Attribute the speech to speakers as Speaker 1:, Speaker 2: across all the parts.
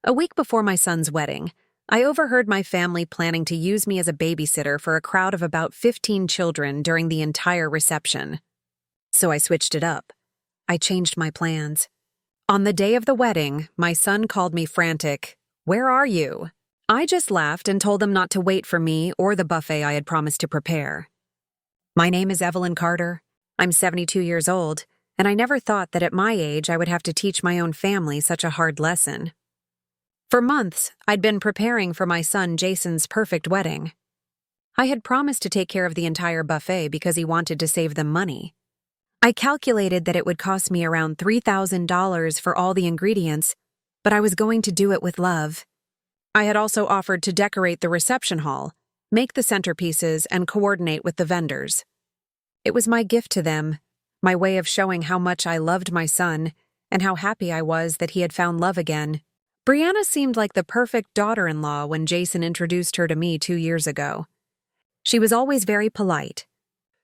Speaker 1: A week before my son's wedding, I overheard my family planning to use me as a babysitter for a crowd of about 15 children during the entire reception. So I switched it up. I changed my plans. On the day of the wedding, my son called me frantic. "Where are you?" I just laughed and told them not to wait for me or the buffet I had promised to prepare. My name is Evelyn Carter. I'm 72 years old, and I never thought that at my age I would have to teach my own family such a hard lesson. For months, I'd been preparing for my son Jason's perfect wedding. I had promised to take care of the entire buffet because he wanted to save them money. I calculated that it would cost me around $3,000 for all the ingredients, but I was going to do it with love. I had also offered to decorate the reception hall, make the centerpieces, and coordinate with the vendors. It was my gift to them, my way of showing how much I loved my son and how happy I was that he had found love again. Brianna seemed like the perfect daughter-in-law when Jason introduced her to me 2 years ago. She was always very polite.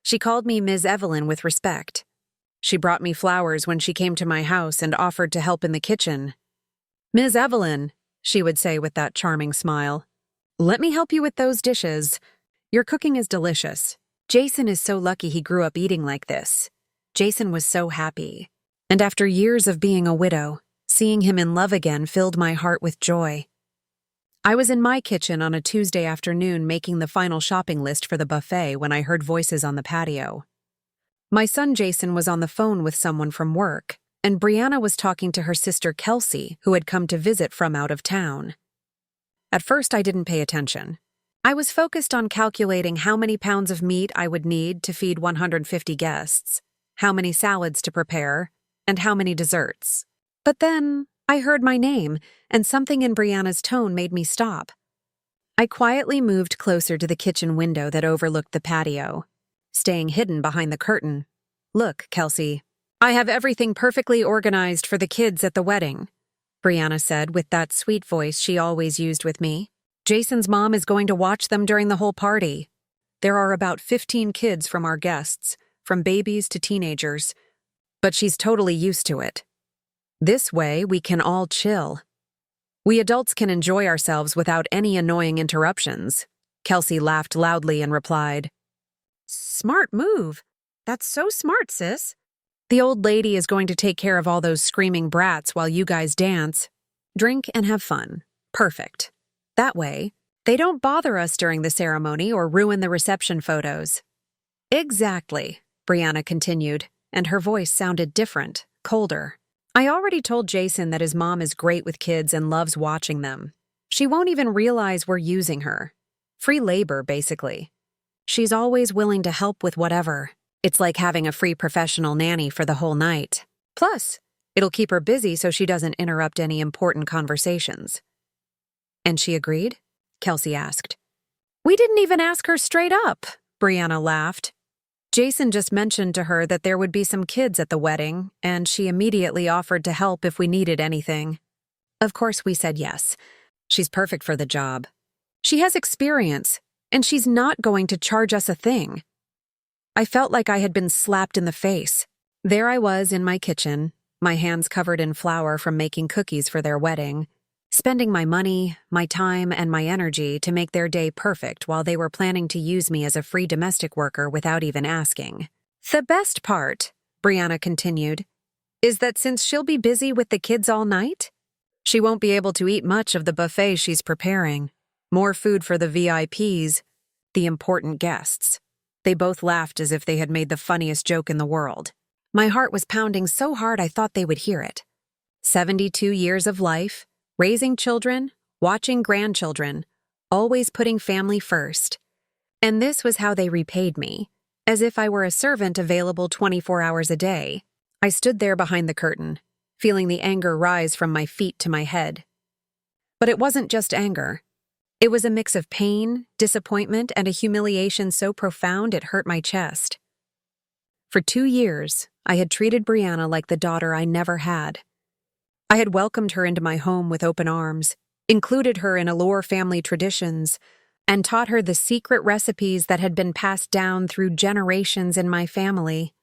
Speaker 1: She called me Ms. Evelyn with respect. She brought me flowers when she came to my house and offered to help in the kitchen. "Ms. Evelyn," she would say with that charming smile, "let me help you with those dishes. Your cooking is delicious. Jason is so lucky he grew up eating like this." Jason was so happy. And after years of being a widow, seeing him in love again filled my heart with joy. I was in my kitchen on a Tuesday afternoon making the final shopping list for the buffet when I heard voices on the patio. My son Jason was on the phone with someone from work, and Brianna was talking to her sister Kelsey, who had come to visit from out of town. At first, I didn't pay attention. I was focused on calculating how many pounds of meat I would need to feed 150 guests, how many salads to prepare, and how many desserts. But then, I heard my name, and something in Brianna's tone made me stop. I quietly moved closer to the kitchen window that overlooked the patio, staying hidden behind the curtain. "Look, Kelsey, I have everything perfectly organized for the kids at the wedding," Brianna said with that sweet voice she always used with me. "Jason's mom is going to watch them during the whole party. There are about 15 kids from our guests, from babies to teenagers, but she's totally used to it. This way, we can all chill. We adults can enjoy ourselves without any annoying interruptions." Kelsey laughed loudly and replied, "Smart move. That's so smart, sis. The old lady is going to take care of all those screaming brats while you guys dance, drink, and have fun. Perfect. That way, they don't bother us during the ceremony or ruin the reception photos." "Exactly," Brianna continued, and her voice sounded different, colder. "I already told Jason that his mom is great with kids and loves watching them. She won't even realize we're using her. Free labor, basically. She's always willing to help with whatever. It's like having a free professional nanny for the whole night. Plus, it'll keep her busy so she doesn't interrupt any important conversations." "And she agreed?" Kelsey asked. "We didn't even ask her straight up," Brianna laughed. "Jason just mentioned to her that there would be some kids at the wedding, and she immediately offered to help if we needed anything. Of course, we said yes. She's perfect for the job. She has experience, and she's not going to charge us a thing." I felt like I had been slapped in the face. There I was in my kitchen, my hands covered in flour from making cookies for their wedding, spending my money, my time, and my energy to make their day perfect while they were planning to use me as a free domestic worker without even asking. "The best part," Brianna continued, "is that since she'll be busy with the kids all night, she won't be able to eat much of the buffet she's preparing. More food for the VIPs, the important guests." They both laughed as if they had made the funniest joke in the world. My heart was pounding so hard I thought they would hear it. 72 years of life, raising children, watching grandchildren, always putting family first. And this was how they repaid me, as if I were a servant available 24 hours a day. I stood there behind the curtain, feeling the anger rise from my feet to my head. But it wasn't just anger. It was a mix of pain, disappointment, and a humiliation so profound it hurt my chest. For 2 years, I had treated Brianna like the daughter I never had. I had welcomed her into my home with open arms, included her in Allure family traditions, and taught her the secret recipes that had been passed down through generations in my family.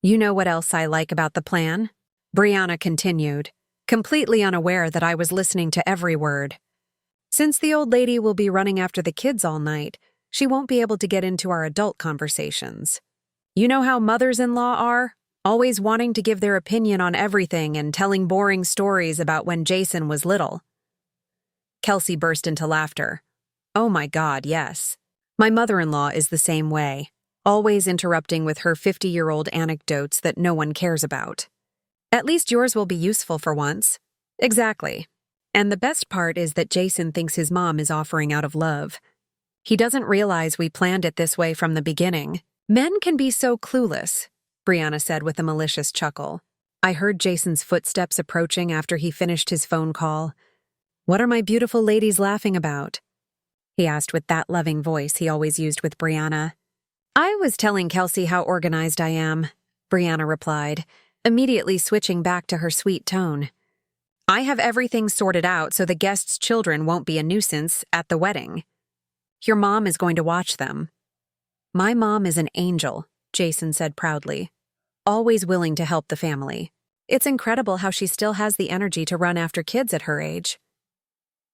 Speaker 1: "You know what else I like about the plan?" Brianna continued, completely unaware that I was listening to every word. Since the old lady will be running after the kids all night, she won't be able to get into our adult conversations. You know how mothers-in-law are? Always wanting to give their opinion on everything and telling boring stories about when Jason was little. Kelsey burst into laughter. Oh my God, yes. My mother-in-law is the same way, always interrupting with her 50-year-old anecdotes that no one cares about. At least yours will be useful for once. Exactly. And the best part is that Jason thinks his mom is offering out of love. He doesn't realize we planned it this way from the beginning. Men can be so clueless, Brianna said with a malicious chuckle. I heard Jason's footsteps approaching after he finished his phone call. What are my beautiful ladies laughing about? He asked with that loving voice he always used with Brianna. I was telling Kelsey how organized I am, Brianna replied, immediately switching back to her sweet tone. I have everything sorted out so the guests' children won't be a nuisance at the wedding. Your mom is going to watch them. My mom is an angel, Jason said proudly, always willing to help the family. It's incredible how she still has the energy to run after kids at her age.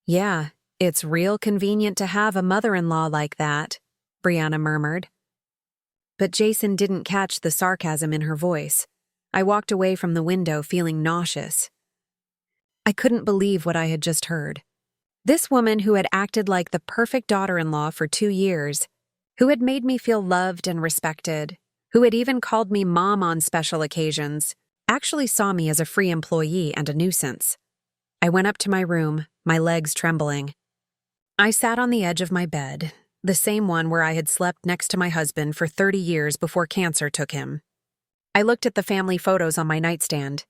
Speaker 1: Yeah, it's real convenient to have a mother-in-law like that, Brianna murmured. But Jason didn't catch the sarcasm in her voice. I walked away from the window feeling nauseous. I couldn't believe what I had just heard. This woman who had acted like the perfect daughter-in-law for 2 years, who had made me feel loved and respected, who had even called me mom on special occasions, actually saw me as a free employee and a nuisance. I went up to my room, my legs trembling. I sat on the edge of my bed, the same one where I had slept next to my husband for 30 years before cancer took him. I looked at the family photos on my nightstand.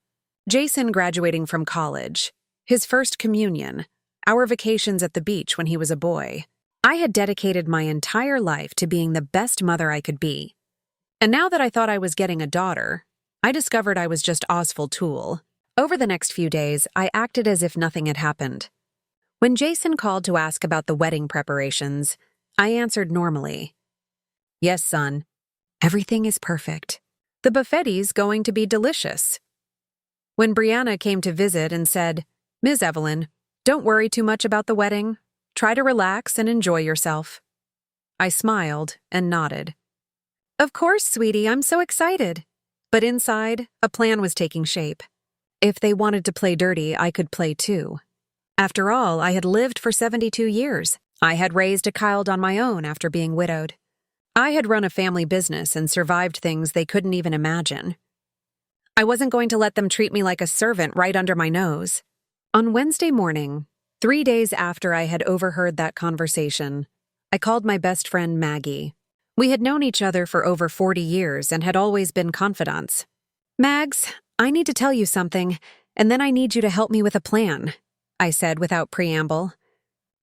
Speaker 1: Jason graduating from college, his first communion, our vacations at the beach when he was a boy. I had dedicated my entire life to being the best mother I could be. And now that I thought I was getting a daughter, I discovered I was just Oswald Toole. Over the next few days, I acted as if nothing had happened. When Jason called to ask about the wedding preparations, I answered normally. Yes, son. Everything is perfect. The buffet's going to be delicious. When Brianna came to visit and said, Ms. Evelyn, don't worry too much about the wedding. Try to relax and enjoy yourself. I smiled and nodded. Of course, sweetie, I'm so excited. But inside, a plan was taking shape. If they wanted to play dirty, I could play too. After all, I had lived for 72 years. I had raised a child on my own after being widowed. I had run a family business and survived things they couldn't even imagine. I wasn't going to let them treat me like a servant right under my nose. On Wednesday morning, 3 days after I had overheard that conversation, I called my best friend Maggie. We had known each other for over 40 years and had always been confidants. Mags, I need to tell you something, and then I need you to help me with a plan, I said without preamble.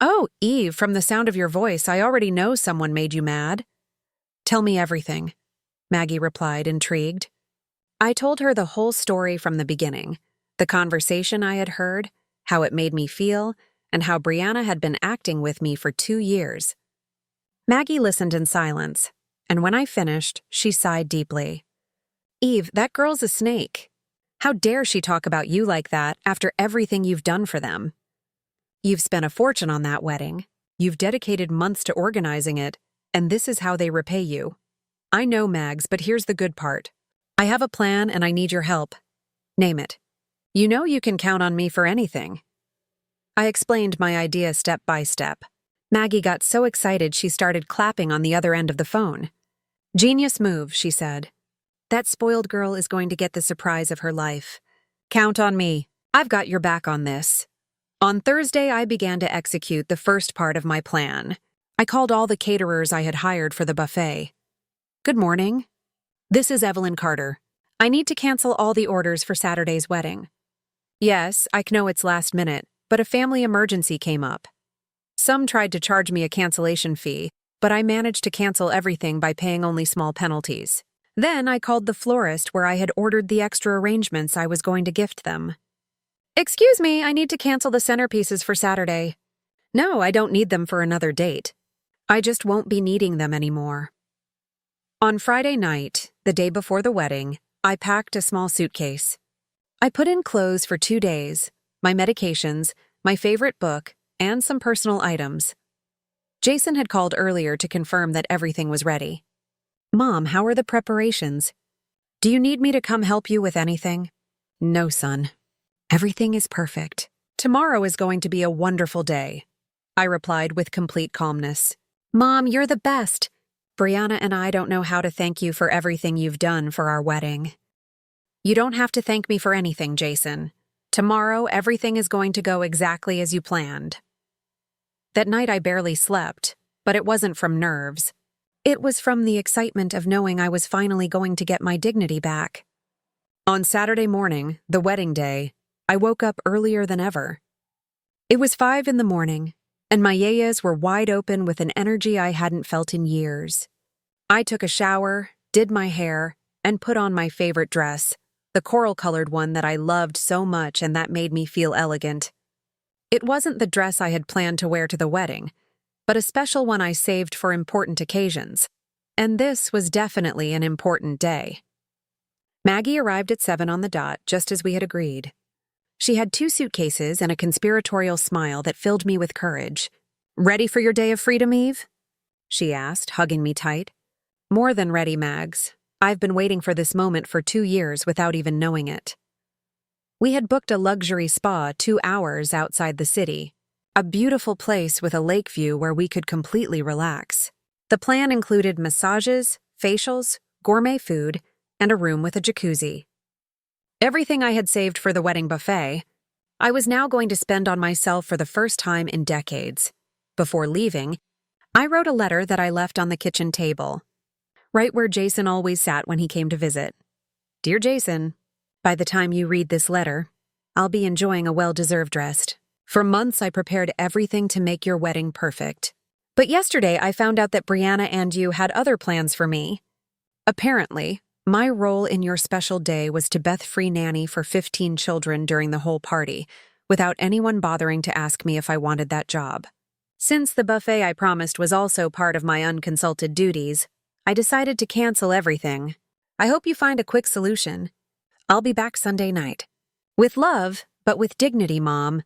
Speaker 1: Oh, Eve, from the sound of your voice, I already know someone made you mad. Tell me everything, Maggie replied, intrigued. I told her the whole story from the beginning, the conversation I had heard, how it made me feel, and how Brianna had been acting with me for 2 years. Maggie listened in silence, and when I finished, she sighed deeply. Eve, that girl's a snake. How dare she talk about you like that after everything you've done for them? You've spent a fortune on that wedding. You've dedicated months to organizing it, and this is how they repay you. I know, Mags, but here's the good part. I have a plan and I need your help. Name it. You know you can count on me for anything. I explained my idea step by step. Maggie got so excited she started clapping on the other end of the phone. Genius move, she said. That spoiled girl is going to get the surprise of her life. Count on me. I've got your back on this. On Thursday, I began to execute the first part of my plan. I called all the caterers I had hired for the buffet. Good morning. This is Evelyn Carter. I need to cancel all the orders for Saturday's wedding. Yes, I know it's last minute, but a family emergency came up. Some tried to charge me a cancellation fee, but I managed to cancel everything by paying only small penalties. Then I called the florist where I had ordered the extra arrangements I was going to gift them. Excuse me, I need to cancel the centerpieces for Saturday. No, I don't need them for another date. I just won't be needing them anymore. On Friday night, the day before the wedding, I packed a small suitcase. I put in clothes for 2 days, my medications, my favorite book, and some personal items. Jason had called earlier to confirm that everything was ready. "Mom, how are the preparations? Do you need me to come help you with anything?" "No, son. Everything is perfect. Tomorrow is going to be a wonderful day," I replied with complete calmness. "Mom, you're the best. Brianna and I don't know how to thank you for everything you've done for our wedding." "You don't have to thank me for anything, Jason. Tomorrow, everything is going to go exactly as you planned." That night I barely slept, but it wasn't from nerves. It was from the excitement of knowing I was finally going to get my dignity back. On Saturday morning, the wedding day, I woke up earlier than ever. It was 5 in the morning, and my yayas were wide open with an energy I hadn't felt in years. I took a shower, did my hair, and put on my favorite dress, the coral-colored one that I loved so much and that made me feel elegant. It wasn't the dress I had planned to wear to the wedding, but a special one I saved for important occasions. And this was definitely an important day. Maggie arrived at 7 on the dot, just as we had agreed. She had 2 suitcases and a conspiratorial smile that filled me with courage. "Ready for your day of freedom, Eve?" she asked, hugging me tight. "More than ready, Mags. I've been waiting for this moment for 2 years without even knowing it." We had booked a luxury spa 2 hours outside the city, a beautiful place with a lake view where we could completely relax. The plan included massages, facials, gourmet food, and a room with a jacuzzi. Everything I had saved for the wedding buffet, I was now going to spend on myself for the first time in decades. Before leaving, I wrote a letter that I left on the kitchen table, right where Jason always sat when he came to visit. "Dear Jason, by the time you read this letter, I'll be enjoying a well-deserved rest. For months I prepared everything to make your wedding perfect. But yesterday I found out that Brianna and you had other plans for me. Apparently, my role in your special day was to Beth-free nanny for 15 children during the whole party, without anyone bothering to ask me if I wanted that job. Since the buffet I promised was also part of my unconsulted duties, I decided to cancel everything. I hope you find a quick solution. I'll be back Sunday night. With love, but with dignity, Mom."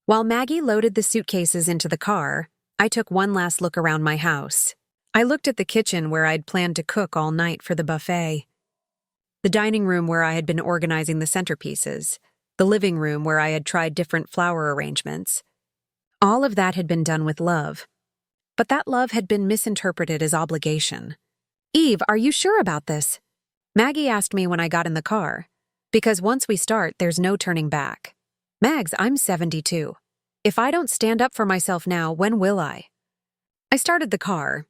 Speaker 1: While Maggie loaded the suitcases into the car, I took one last look around my house. I looked at the kitchen where I'd planned to cook all night for the buffet, the dining room where I had been organizing the centerpieces, the living room where I had tried different flower arrangements. All of that had been done with love, but that love had been misinterpreted as obligation. "Eve, are you sure about this?" Maggie asked me when I got in the car, because once we start, there's no turning back. "Mags, I'm 72. If I don't stand up for myself now, when will I?" I started the car.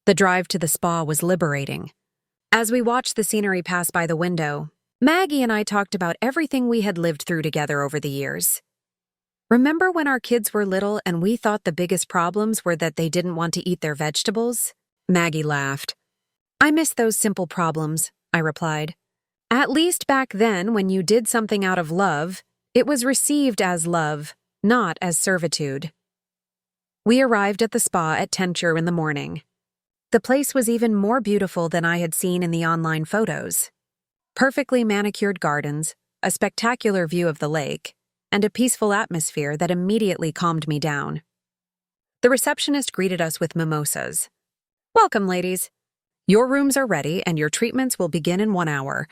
Speaker 1: The drive to the spa was liberating. As we watched the scenery pass by the window, Maggie and I talked about everything we had lived through together over the years. "Remember when our kids were little and we thought the biggest problems were that they didn't want to eat their vegetables?" Maggie laughed. "I miss those simple problems," I replied. "At least back then, when you did something out of love, it was received as love, not as servitude." We arrived at the spa at 10 in the morning. The place was even more beautiful than I had seen in the online photos. Perfectly manicured gardens, a spectacular view of the lake, and a peaceful atmosphere that immediately calmed me down. The receptionist greeted us with mimosas. "Welcome, ladies. Your rooms are ready and your treatments will begin in 1 hour.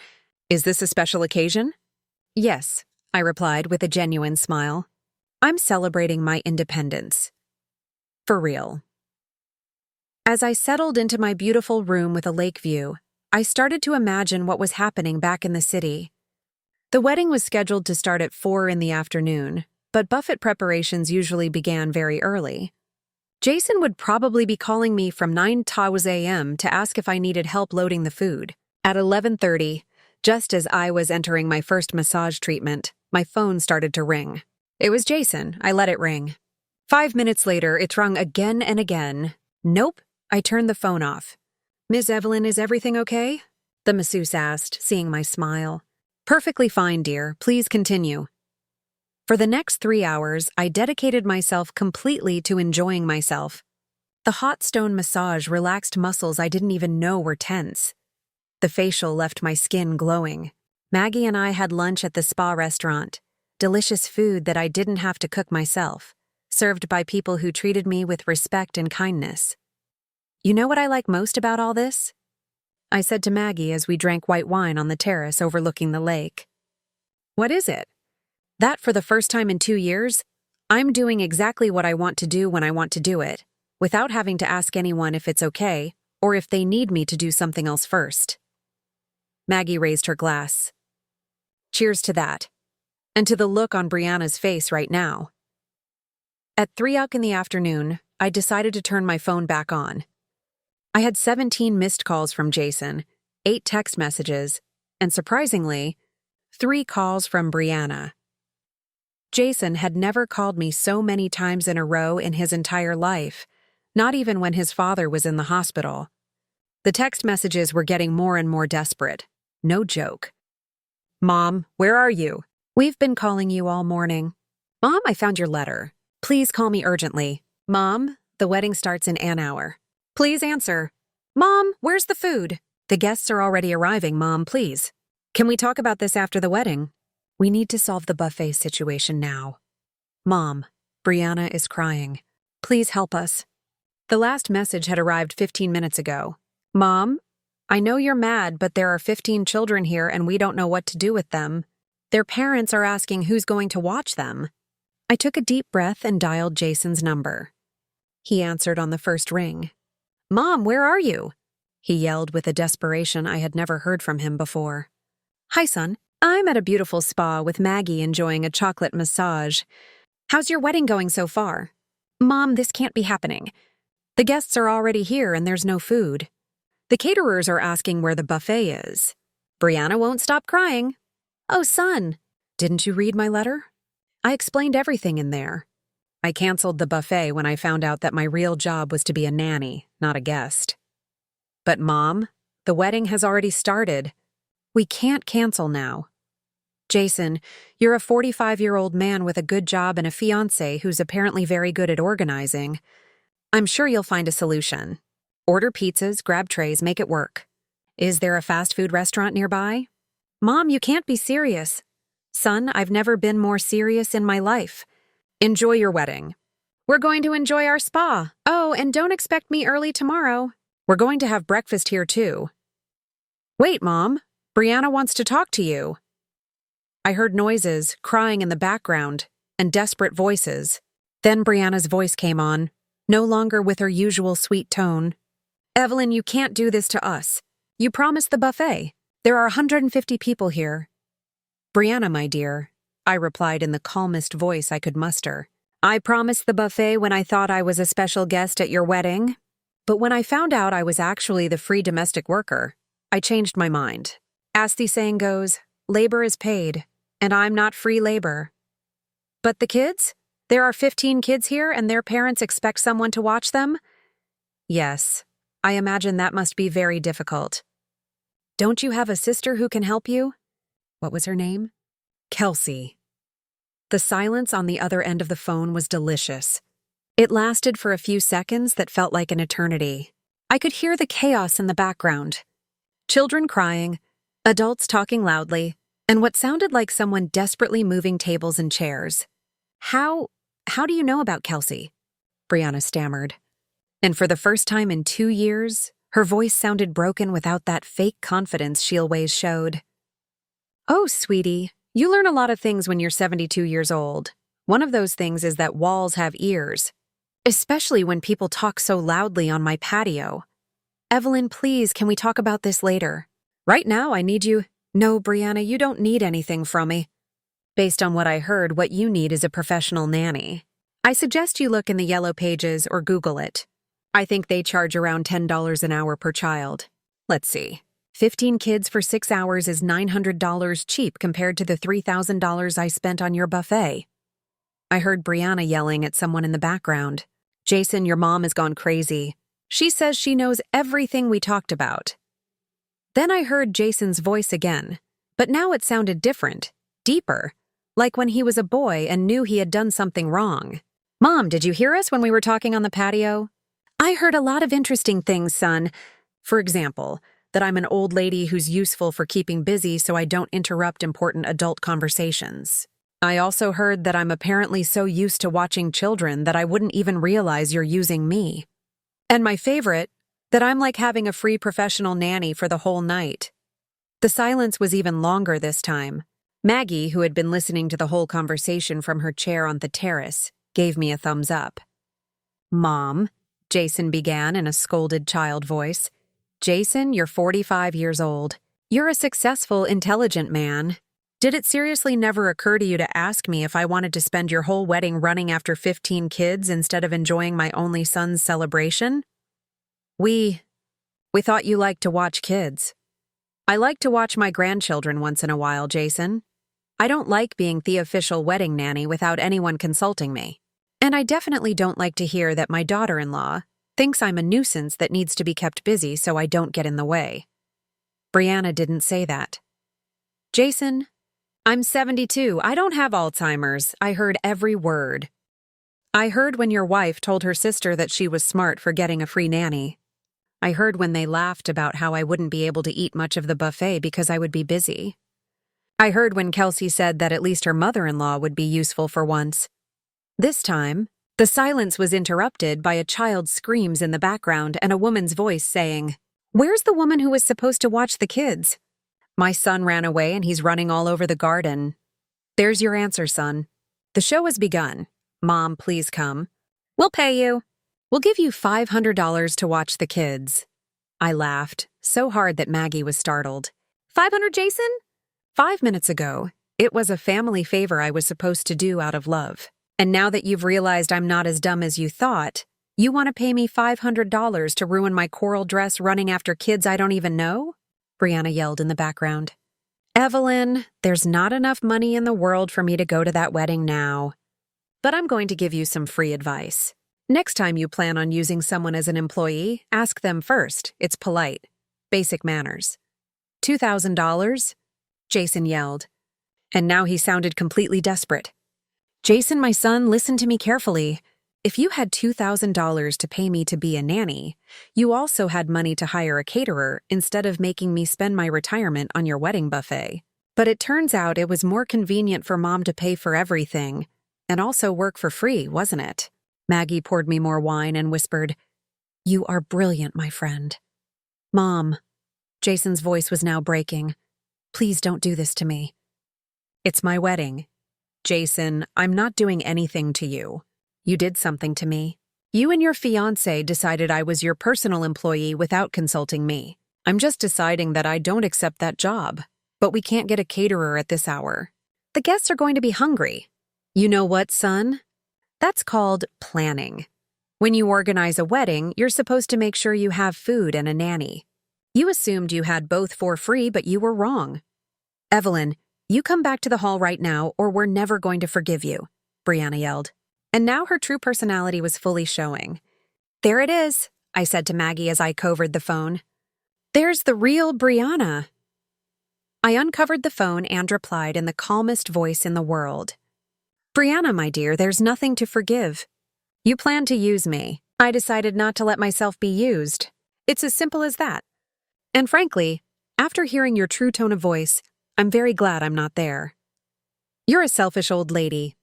Speaker 1: Is this a special occasion?" "Yes," I replied with a genuine smile. "I'm celebrating my independence. For real." As I settled into my beautiful room with a lake view, I started to imagine what was happening back in the city. The wedding was scheduled to start at 4 in the afternoon, but buffet preparations usually began very early. Jason would probably be calling me from 9 a.m. to ask if I needed help loading the food. At 11:30, just as I was entering my first massage treatment, my phone started to ring. It was Jason. I let it ring. 5 minutes later, it rung again and again. "Nope." I turned the phone off. "Miss Evelyn, is everything okay?" the masseuse asked, seeing my smile. "Perfectly fine, dear. Please continue." For the next 3 hours, I dedicated myself completely to enjoying myself. The hot stone massage relaxed muscles I didn't even know were tense. The facial left my skin glowing. Maggie and I had lunch at the spa restaurant. delicious food that I didn't have to cook myself, served by people who treated me with respect and kindness. You know what I like most about all this? I said to Maggie as we drank white wine on the terrace overlooking the lake. What is it? That for the first time in 2 years, I'm doing exactly what I want to do when I want to do it, without having to ask anyone if it's okay or if they need me to do something else first. Maggie raised her glass. Cheers to that, and to the look on Brianna's face right now. At 3:00 in the afternoon, I decided to turn my phone back on. I had 17 missed calls from Jason, 8 text messages, and surprisingly, 3 calls from Brianna. Jason had never called me so many times in a row in his entire life, not even when his father was in the hospital. The text messages were getting more and more desperate. No joke. Mom, where are you? We've been calling you all morning. Mom, I found your letter. Please call me urgently. Mom, the wedding starts in an hour. Please answer. Mom, where's the food? The guests are already arriving, Mom, please. Can we talk about this after the wedding? We need to solve the buffet situation now. Mom, Brianna is crying. Please help us. The last message had arrived 15 minutes ago. Mom, I know you're mad, but there are 15 children here and we don't know what to do with them. Their parents are asking who's going to watch them. I took a deep breath and dialed Jason's number. He answered on the first ring. Mom, where are you? He yelled with a desperation I had never heard from him before. Hi, son. I'm at a beautiful spa with Maggie enjoying a chocolate massage. How's your wedding going so far? Mom, this can't be happening. The guests are already here and there's no food. The caterers are asking where the buffet is. Brianna won't stop crying. Oh, son, didn't you read my letter? I explained everything in there. I canceled the buffet when I found out that my real job was to be a nanny, not a guest. But Mom, the wedding has already started. We can't cancel now. Jason, you're a 45-year-old man with a good job and a fiancé who's apparently very good at organizing. I'm sure you'll find a solution. Order pizzas, grab trays, make it work. Is there a fast food restaurant nearby? Mom, you can't be serious. Son, I've never been more serious in my life. Enjoy your wedding. We're going to enjoy our spa. Oh, and don't expect me early tomorrow. We're going to have breakfast here too. Wait, Mom. Brianna wants to talk to you. I heard noises, crying in the background, and desperate voices. Then Brianna's voice came on, no longer with her usual sweet tone. Evelyn, you can't do this to us. You promised the buffet. There are 150 people here. Brianna, my dear, I replied in the calmest voice I could muster. I promised the buffet when I thought I was a special guest at your wedding. But when I found out I was actually the free domestic worker, I changed my mind. As the saying goes, labor is paid, and I'm not free labor. But the kids? There are 15 kids here and their parents expect someone to watch them? Yes, I imagine that must be very difficult. Don't you have a sister who can help you? What was her name? Kelsey. The silence on the other end of the phone was delicious. It lasted for a few seconds that felt like an eternity. I could hear the chaos in the background. Children crying, adults talking loudly, and what sounded like someone desperately moving tables and chairs. How do you know about Kelsey? Brianna stammered. And for the first time in 2 years, her voice sounded broken without that fake confidence she always showed. Oh, sweetie, you learn a lot of things when you're 72 years old. One of those things is that walls have ears, especially when people talk so loudly on my patio. Evelyn, please, can we talk about this later? Right now, I need you. No, Brianna, you don't need anything from me. Based on what I heard, what you need is a professional nanny. I suggest you look in the yellow pages or Google it. I think they charge around $10 an hour per child. Let's see. 15 kids for 6 hours is $900 cheap compared to the $3,000 I spent on your buffet. I heard Brianna yelling at someone in the background. Jason, your mom has gone crazy. She says she knows everything we talked about. Then I heard Jason's voice again, but now it sounded different, deeper, like when he was a boy and knew he had done something wrong. Mom, did you hear us when we were talking on the patio? I heard a lot of interesting things, son. For example, that I'm an old lady who's useful for keeping busy so I don't interrupt important adult conversations. I also heard that I'm apparently so used to watching children that I wouldn't even realize you're using me. And my favorite, that I'm like having a free professional nanny for the whole night. The silence was even longer this time. Maggie, who had been listening to the whole conversation from her chair on the terrace, gave me a thumbs up. Mom, Jason began in a scolded child voice. Jason, you're 45 years old. You're a successful, intelligent man. Did it seriously never occur to you to ask me if I wanted to spend your whole wedding running after 15 kids instead of enjoying my only son's celebration? We thought you liked to watch kids. I like to watch my grandchildren once in a while, Jason. I don't like being the official wedding nanny without anyone consulting me. And I definitely don't like to hear that my daughter-in-law thinks I'm a nuisance that needs to be kept busy so I don't get in the way. Brianna didn't say that. Jason, I'm 72. I don't have Alzheimer's. I heard every word. I heard when your wife told her sister that she was smart for getting a free nanny. I heard when they laughed about how I wouldn't be able to eat much of the buffet because I would be busy. I heard when Kelsey said that at least her mother-in-law would be useful for once. This time, the silence was interrupted by a child's screams in the background and a woman's voice saying, "Where's the woman who was supposed to watch the kids? My son ran away and he's running all over the garden." There's your answer, son. The show has begun. Mom, please come. We'll pay you. We'll give you $500 to watch the kids. I laughed, so hard that Maggie was startled. 500, Jason? 5 minutes ago, it was a family favor I was supposed to do out of love. And now that you've realized I'm not as dumb as you thought, you want to pay me $500 to ruin my coral dress running after kids I don't even know? Brianna yelled in the background. Evelyn, there's not enough money in the world for me to go to that wedding now. But I'm going to give you some free advice. Next time you plan on using someone as an employee, ask them first. It's polite. Basic manners. $2,000? Jason yelled. And now he sounded completely desperate. Jason, my son, listen to me carefully. If you had $2,000 to pay me to be a nanny, you also had money to hire a caterer instead of making me spend my retirement on your wedding buffet. But it turns out it was more convenient for Mom to pay for everything and also work for free, wasn't it? Maggie poured me more wine and whispered, You are brilliant, my friend. Mom, Jason's voice was now breaking. Please don't do this to me. It's my wedding. Jason, I'm not doing anything to you. You did something to me. You and your fiancé decided I was your personal employee without consulting me. I'm just deciding that I don't accept that job. But we can't get a caterer at this hour. The guests are going to be hungry. You know what, son? That's called planning. When you organize a wedding, you're supposed to make sure you have food and a nanny. You assumed you had both for free, but you were wrong. Evelyn, you come back to the hall right now or we're never going to forgive you, Brianna yelled. And now her true personality was fully showing. There it is, I said to Maggie as I covered the phone. There's the real Brianna. I uncovered the phone and replied in the calmest voice in the world. Brianna, my dear, there's nothing to forgive. You planned to use me. I decided not to let myself be used. It's as simple as that. And frankly, after hearing your true tone of voice, I'm very glad I'm not there. You're a selfish old lady.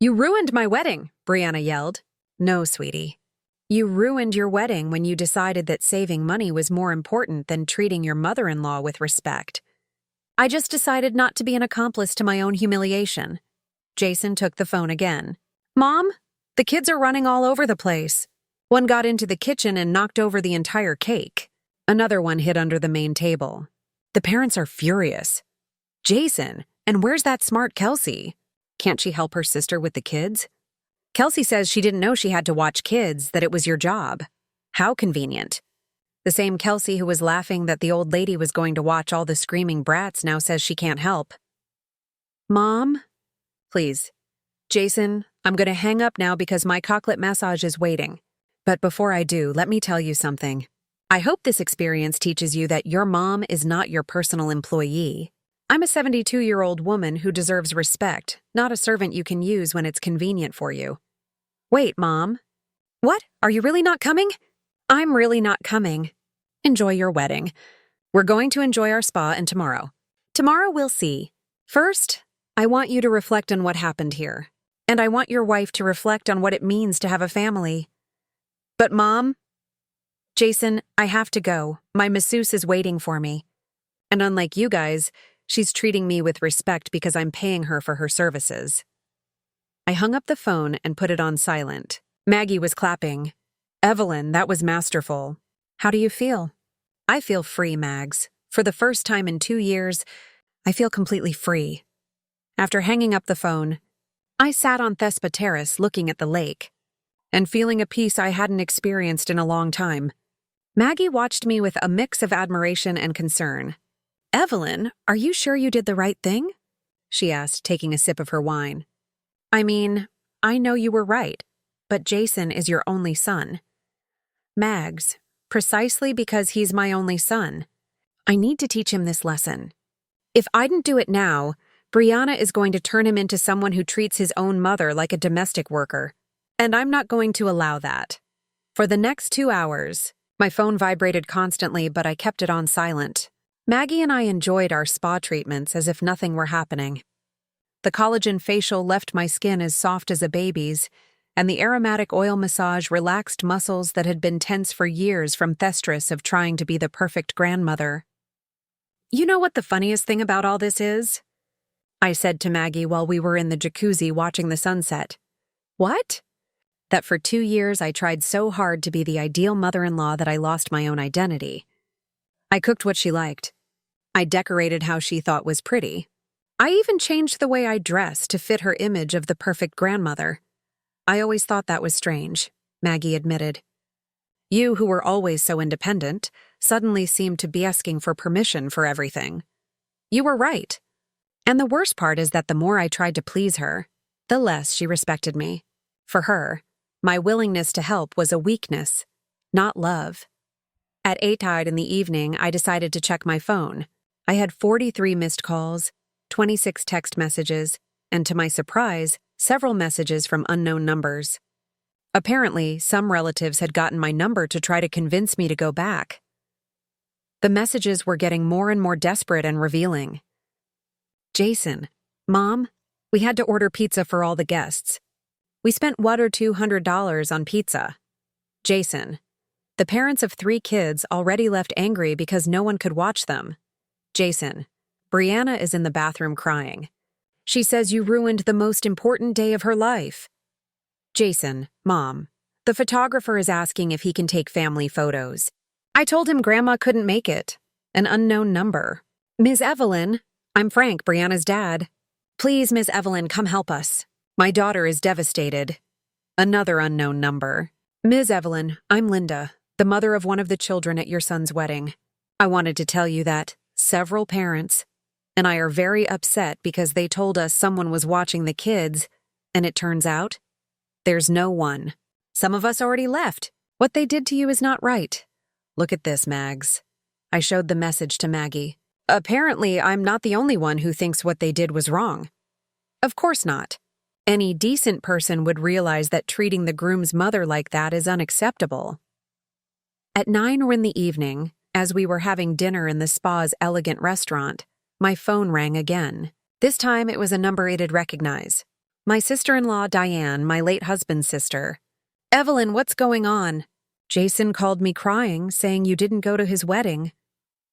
Speaker 1: You ruined my wedding, Brianna yelled. No, sweetie. You ruined your wedding when you decided that saving money was more important than treating your mother-in-law with respect. I just decided not to be an accomplice to my own humiliation. Jason took the phone again. Mom, the kids are running all over the place. One got into the kitchen and knocked over the entire cake. Another one hid under the main table. The parents are furious. Jason, and where's that smart Kelsey? Can't she help her sister with the kids? Kelsey says she didn't know she had to watch kids, that it was your job. How convenient. The same Kelsey who was laughing that the old lady was going to watch all the screaming brats now says she can't help. Mom? Please. Jason, I'm going to hang up now because my chocolate massage is waiting. But before I do, let me tell you something. I hope this experience teaches you that your mom is not your personal employee. I'm a 72-year-old woman who deserves respect, not a servant you can use when it's convenient for you. Wait, Mom. What? Are you really not coming? I'm really not coming. Enjoy your wedding. We're going to enjoy our spa and tomorrow. Tomorrow we'll see. First, I want you to reflect on what happened here. And I want your wife to reflect on what it means to have a family. But Mom? Jason, I have to go. My masseuse is waiting for me. And unlike you guys, she's treating me with respect because I'm paying her for her services. I hung up the phone and put it on silent. Maggie was clapping. Evelyn, that was masterful. How do you feel? I feel free, Mags. For the first time in 2 years, I feel completely free. After hanging up the phone, I sat on Thespa Terrace looking at the lake and feeling a peace I hadn't experienced in a long time. Maggie watched me with a mix of admiration and concern. Evelyn, are you sure you did the right thing? She asked, taking a sip of her wine. I mean, I know you were right, but Jason is your only son. Mags, precisely because he's my only son, I need to teach him this lesson. If I didn't do it now, Brianna is going to turn him into someone who treats his own mother like a domestic worker, and I'm not going to allow that. For the next 2 hours, my phone vibrated constantly, but I kept it on silent. Maggie and I enjoyed our spa treatments as if nothing were happening. The collagen facial left my skin as soft as a baby's, and the aromatic oil massage relaxed muscles that had been tense for years from the stress of trying to be the perfect grandmother. You know what the funniest thing about all this is? I said to Maggie while we were in the jacuzzi watching the sunset. What? That for 2 years I tried so hard to be the ideal mother-in-law that I lost my own identity. I cooked what she liked. I decorated how she thought was pretty. I even changed the way I dressed to fit her image of the perfect grandmother. I always thought that was strange, Maggie admitted. You, who were always so independent, suddenly seemed to be asking for permission for everything. You were right. And the worst part is that the more I tried to please her, the less she respected me. For her, my willingness to help was a weakness, not love. At 8:00 in the evening, I decided to check my phone. I had 43 missed calls, 26 text messages, and to my surprise, several messages from unknown numbers. Apparently, some relatives had gotten my number to try to convince me to go back. The messages were getting more and more desperate and revealing. Jason, Mom, we had to order pizza for all the guests. We spent $100 or $200 on pizza. Jason, the parents of 3 kids already left angry because no one could watch them. Jason, Brianna is in the bathroom crying. She says you ruined the most important day of her life. Jason, Mom, the photographer is asking if he can take family photos. I told him Grandma couldn't make it. An unknown number. Ms. Evelyn, I'm Frank, Brianna's dad. Please, Ms. Evelyn, come help us. My daughter is devastated. Another unknown number. Ms. Evelyn, I'm Linda, the mother of one of the children at your son's wedding. I wanted to tell you that several parents and I are very upset because they told us someone was watching the kids, and it turns out there's no one. Some of us already left. What they did to you is not right. Look at this, Mags. I showed the message to Maggie. Apparently, I'm not the only one who thinks what they did was wrong. Of course not. Any decent person would realize that treating the groom's mother like that is unacceptable. At 9 in the evening, as we were having dinner in the spa's elegant restaurant, my phone rang again. This time it was a number it'd recognize. My sister-in-law, Diane, my late husband's sister. Evelyn, what's going on? Jason called me crying, saying you didn't go to his wedding.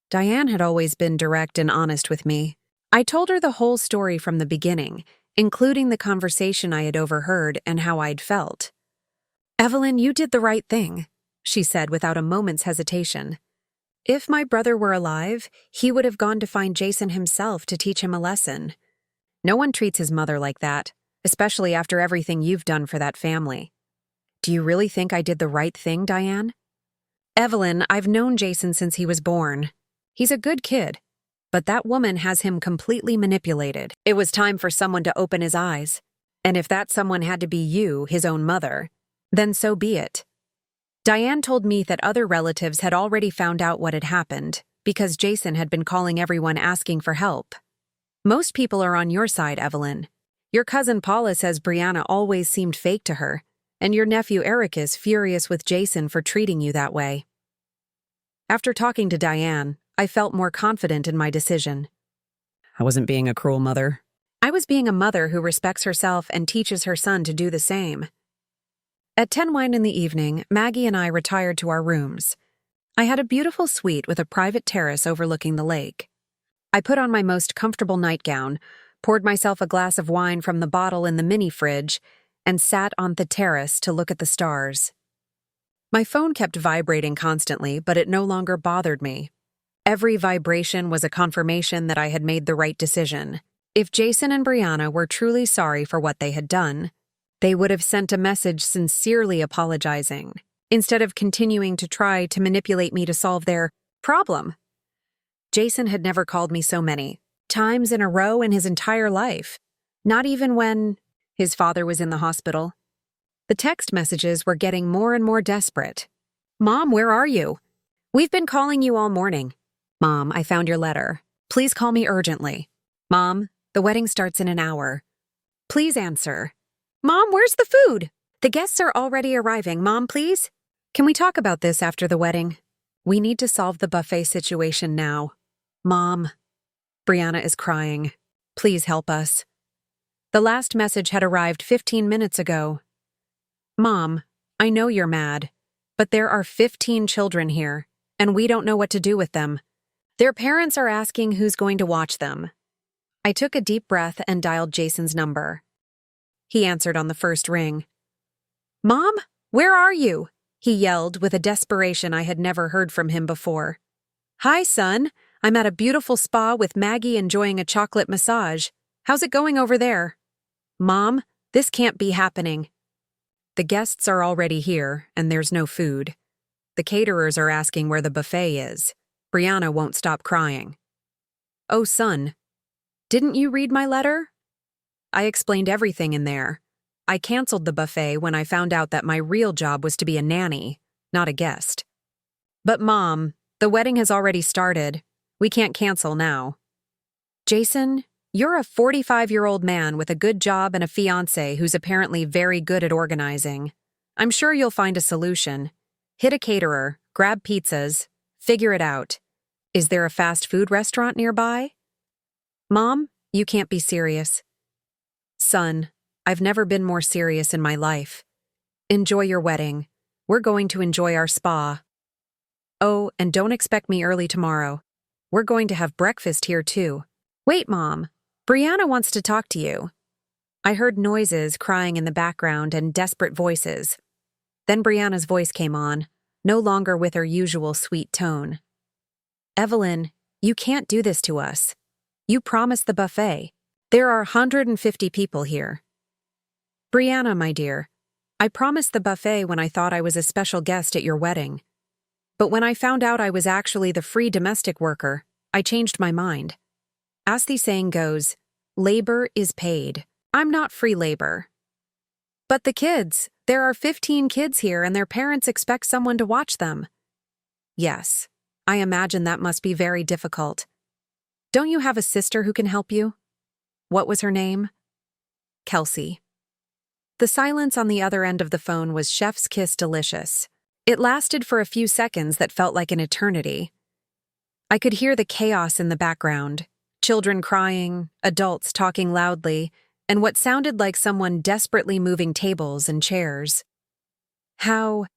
Speaker 1: Diane had always been direct and honest with me. I told her the whole story from the beginning, including the conversation I had overheard and how I'd felt. Evelyn, you did the right thing, she said without a moment's hesitation. If my brother were alive, he would have gone to find Jason himself to teach him a lesson. No one treats his mother like that, especially after everything you've done for that family. Do you really think I did the right thing, Diane? Evelyn, I've known Jason since he was born. He's a good kid, but that woman has him completely manipulated. It was time for someone to open his eyes. And if that someone had to be you, his own mother, then so be it. Diane told me that other relatives had already found out what had happened because Jason had been calling everyone asking for help. Most people are on your side, Evelyn. Your cousin Paula says Brianna always seemed fake to her, and your nephew Eric is furious with Jason for treating you that way. After talking to Diane, I felt more confident in my decision. I wasn't being a cruel mother. I I was being a mother who respects herself and teaches her son to do the same. At 10 wine in the evening, Maggie and I retired to our rooms. I had a beautiful suite with a private terrace overlooking the lake. I put on my most comfortable nightgown, poured myself a glass of wine from the bottle in the mini fridge, and sat on the terrace to look at the stars. My phone kept vibrating constantly, but it no longer bothered me. Every vibration was a confirmation that I had made the right decision. If Jason and Brianna were truly sorry for what they had done, they would have sent a message sincerely apologizing, instead of continuing to try to manipulate me to solve their problem. Jason had never called me so many times in a row in his entire life, not even when his father was in the hospital. The text messages were getting more and more desperate. "Mom, where are you? We've been calling you all morning." "Mom, I found your letter. Please call me urgently." "Mom, the wedding starts in an hour. Please answer." "Mom, where's the food? The guests are already arriving. Mom, please? Can we talk about this after the wedding? We need to solve the buffet situation now. Mom, Brianna is crying. Please help us." The last message had arrived 15 minutes ago. "Mom, I know you're mad, but there are 15 children here, and we don't know what to do with them. Their parents are asking who's going to watch them." I took a deep breath and dialed Jason's number. He answered on the first ring. "Mom, where are you?" he yelled with a desperation I had never heard from him before. "Hi, son. I'm at a beautiful spa with Maggie enjoying a chocolate massage. How's it going over there?" "Mom, this can't be happening. The guests are already here, and there's no food. The caterers are asking where the buffet is. Brianna won't stop crying." "Oh, son, didn't you read my letter?" I explained everything in there. I canceled the buffet when I found out that my real job was to be a nanny, not a guest. "But Mom, the wedding has already started. We can't cancel now." "Jason, you're a 45-year-old man with a good job and a fiancé who's apparently very good at organizing. I'm sure you'll find a solution. Hit a caterer, grab pizzas, figure it out. Is there a fast food restaurant nearby?" "Mom, you can't be serious." "Son, I've never been more serious in my life. Enjoy your wedding. We're going to enjoy our spa. Oh, and don't expect me early tomorrow. We're going to have breakfast here too." "Wait, Mom. Brianna wants to talk to you." I heard noises, crying in the background, and desperate voices. Then Brianna's voice came on, no longer with her usual sweet tone. "Evelyn, you can't do this to us. You promised the buffet. There are 150 people here." "Brianna, my dear, I promised the buffet when I thought I was a special guest at your wedding. But when I found out I was actually the free domestic worker, I changed my mind. As the saying goes, labor is paid. I'm not free labor." "But the kids, there are 15 kids here and their parents expect someone to watch them." "Yes, I imagine that must be very difficult. Don't you have a sister who can help you?" "What was her name?" "Kelsey." The silence on the other end of the phone was chef's kiss delicious. It lasted for a few seconds that felt like an eternity. I could hear the chaos in the background, children crying, adults talking loudly, and what sounded like someone desperately moving tables and chairs. How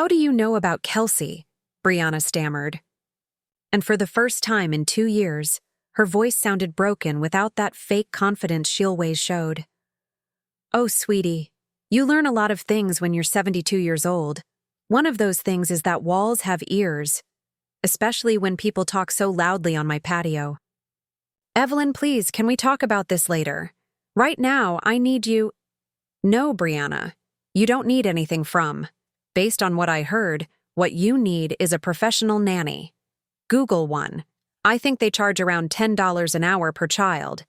Speaker 1: do you know about Kelsey?" Brianna stammered. And for the first time in 2 years, her voice sounded broken without that fake confidence she always showed. "Oh, sweetie, you learn a lot of things when you're 72 years old. One of those things is that walls have ears, especially when people talk so loudly on my patio. Evelyn, please, can we talk about this later? Right now, I need you." "No, Brianna, you don't need anything from. Based on what I heard, what you need is a professional nanny. Google one. I think they charge around $10 an hour per child.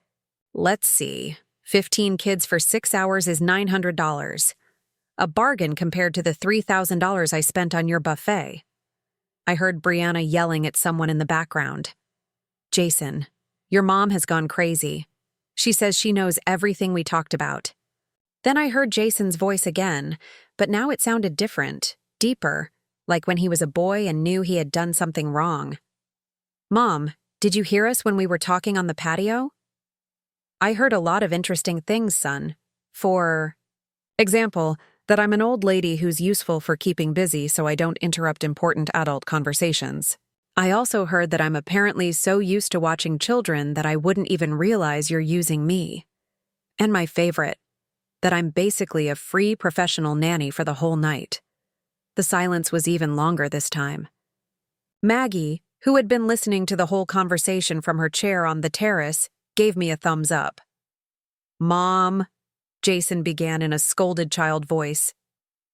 Speaker 1: Let's see, 15 kids for 6 hours is $900. A bargain compared to the $3,000 I spent on your buffet." I heard Brianna yelling at someone in the background. "Jason, your mom has gone crazy. She says she knows everything we talked about." Then I heard Jason's voice again, but now it sounded different, deeper, like when he was a boy and knew he had done something wrong. "Mom, did you hear us when we were talking on the patio?" I heard a lot of interesting things, son. For example, that I'm an old lady who's useful for keeping busy so I don't interrupt important adult conversations. I also heard that I'm apparently so used to watching children that I wouldn't even realize you're using me. And my favorite, that I'm basically a free professional nanny for the whole night. The silence was even longer this time. Maggie, who had been listening to the whole conversation from her chair on the terrace, gave me a thumbs up. Mom, Jason began in a scolded child voice.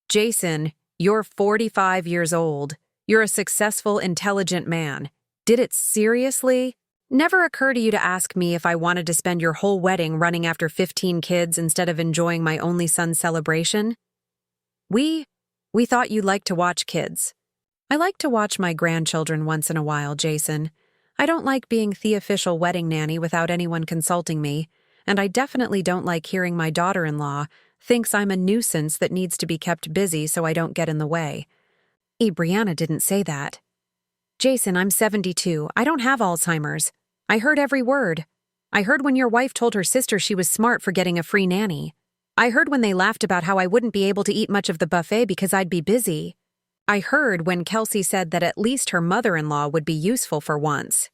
Speaker 1: Jason, you're 45 years old. You're a successful, intelligent man. Did it seriously never occur to you to ask me if I wanted to spend your whole wedding running after 15 kids instead of enjoying my only son's celebration? We thought you'd like to watch kids. I like to watch my grandchildren once in a while, Jason. I don't like being the official wedding nanny without anyone consulting me, and I definitely don't like hearing my daughter-in-law thinks I'm a nuisance that needs to be kept busy so I don't get in the way. Brianna didn't say that. Jason, I'm 72. I don't have Alzheimer's. I heard every word. I heard when your wife told her sister she was smart for getting a free nanny. I heard when they laughed about how I wouldn't be able to eat much of the buffet because I'd be busy. I heard when Kelsey said that at least her mother-in-law would be useful for once.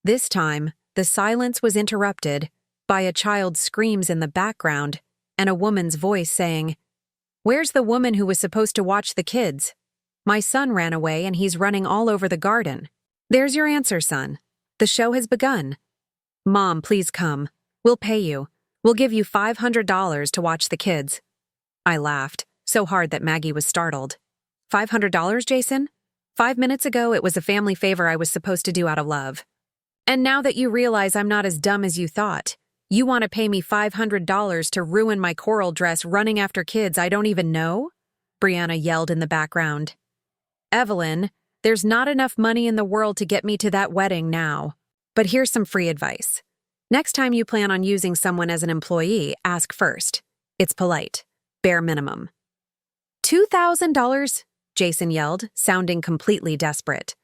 Speaker 1: This time, the silence was interrupted by a child's screams in the background and a woman's voice saying, "Where's the woman who was supposed to watch the kids? My son ran away and he's running all over the garden. There's your answer, son. The show has begun. Mom, please come. We'll pay you. We'll give you $500 to watch the kids." I laughed, so hard that Maggie was startled. $500, Jason? 5 minutes ago, it was a family favor I was supposed to do out of love. And now that you realize I'm not as dumb as you thought, you want to pay me $500 to ruin my coral dress running after kids I don't even know? Brianna yelled in the background. Evelyn, there's not enough money in the world to get me to that wedding now. But here's some free advice. Next time you plan on using someone as an employee, ask first. It's polite. Bare minimum. $2,000? Jason yelled, sounding completely desperate.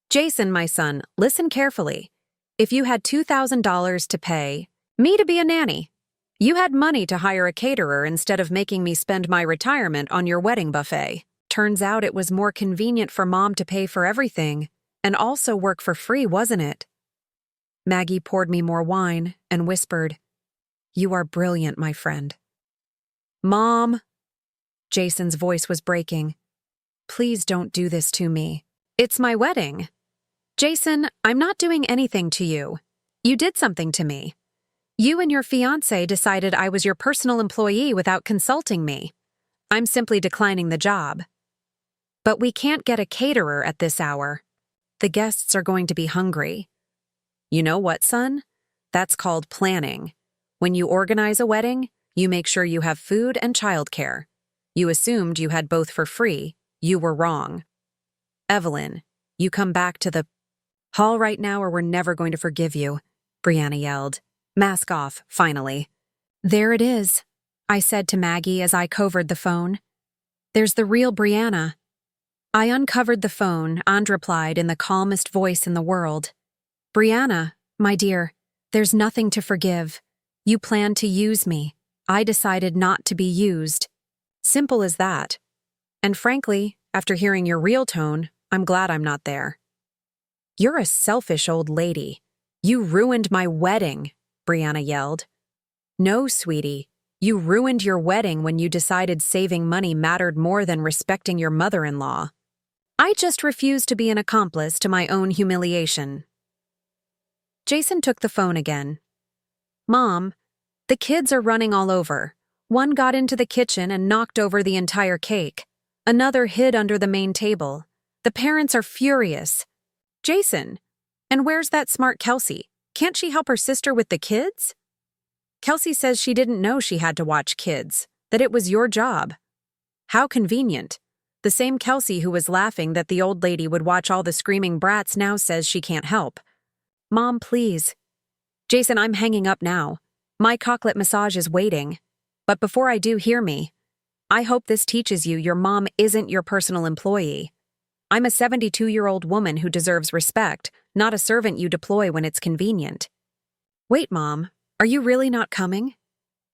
Speaker 1: Jason, my son, listen carefully. If you had $2,000 to pay me to be a nanny, you had money to hire a caterer instead of making me spend my retirement on your wedding buffet. Turns out it was more convenient for Mom to pay for everything and also work for free, wasn't it? Maggie poured me more wine and whispered, "You are brilliant, my friend." Mom, Jason's voice was breaking. Please don't do this to me. It's my wedding. Jason, I'm not doing anything to you. You did something to me. You and your fiancé decided I was your personal employee without consulting me. I'm simply declining the job. But we can't get a caterer at this hour. The guests are going to be hungry. You know what, son? That's called planning. When you organize a wedding, you make sure you have food and childcare. You assumed you had both for free. You were wrong. Evelyn, you come back to the hall right now or we're never going to forgive you, Brianna yelled. Mask off, finally. There it is, I said to Maggie as I covered the phone. There's the real Brianna. I uncovered the phone and replied in the calmest voice in the world. Brianna, my dear, there's nothing to forgive. You planned to use me. I decided not to be used. Simple as that. And frankly, after hearing your real tone, I'm glad I'm not there. You're a selfish old lady. You ruined my wedding, Brianna yelled. No, sweetie. You ruined your wedding when you decided saving money mattered more than respecting your mother-in-law. I just refused to be an accomplice to my own humiliation. Jason took the phone again. Mom, the kids are running all over. One got into the kitchen and knocked over the entire cake. Another hid under the main table. The parents are furious. Jason, and where's that smart Kelsey? Can't she help her sister with the kids? Kelsey says she didn't know she had to watch kids, that it was your job. How convenient. The same Kelsey who was laughing that the old lady would watch all the screaming brats now says she can't help. Mom, please. Jason, I'm hanging up now. My cocklet massage is waiting. But before I do, hear me. I hope this teaches you your mom isn't your personal employee. I'm a 72-year-old woman who deserves respect, not a servant you deploy when it's convenient. Wait, Mom. Are you really not coming?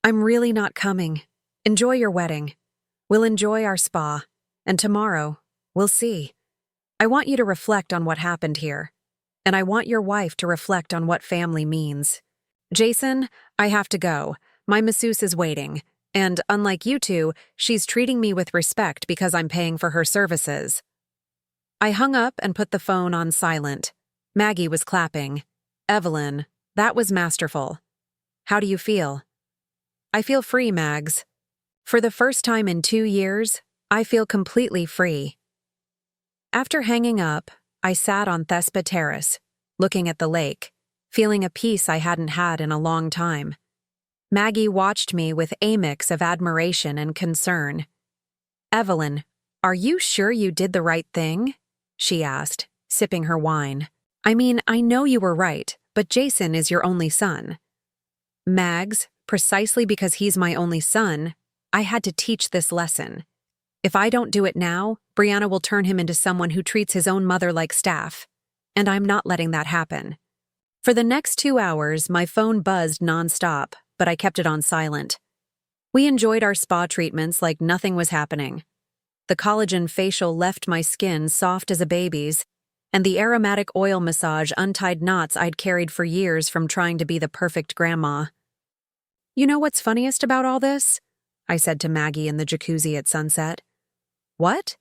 Speaker 1: I'm really not coming. Enjoy your wedding. We'll enjoy our spa. And tomorrow, we'll see. I want you to reflect on what happened here. And I want your wife to reflect on what family means. Jason, I have to go. My masseuse is waiting. And unlike you two, she's treating me with respect because I'm paying for her services. I hung up and put the phone on silent. Maggie was clapping. Evelyn, that was masterful. How do you feel? I feel free, Mags. For the first time in 2 years, I feel completely free. After hanging up, I sat on Thespa Terrace, looking at the lake, feeling a peace I hadn't had in a long time. Maggie watched me with a mix of admiration and concern. Evelyn, are you sure you did the right thing? She asked, sipping her wine. I mean, I know you were right, but Jason is your only son. Mags, precisely because he's my only son, I had to teach this lesson. If I don't do it now, Brianna will turn him into someone who treats his own mother like staff. And I'm not letting that happen. For the next 2 hours, my phone buzzed nonstop, but I kept it on silent. We enjoyed our spa treatments like nothing was happening. The collagen facial left my skin soft as a baby's, and the aromatic oil massage untied knots I'd carried for years from trying to be the perfect grandma. You know what's funniest about all this? I said to Maggie in the jacuzzi at sunset. What?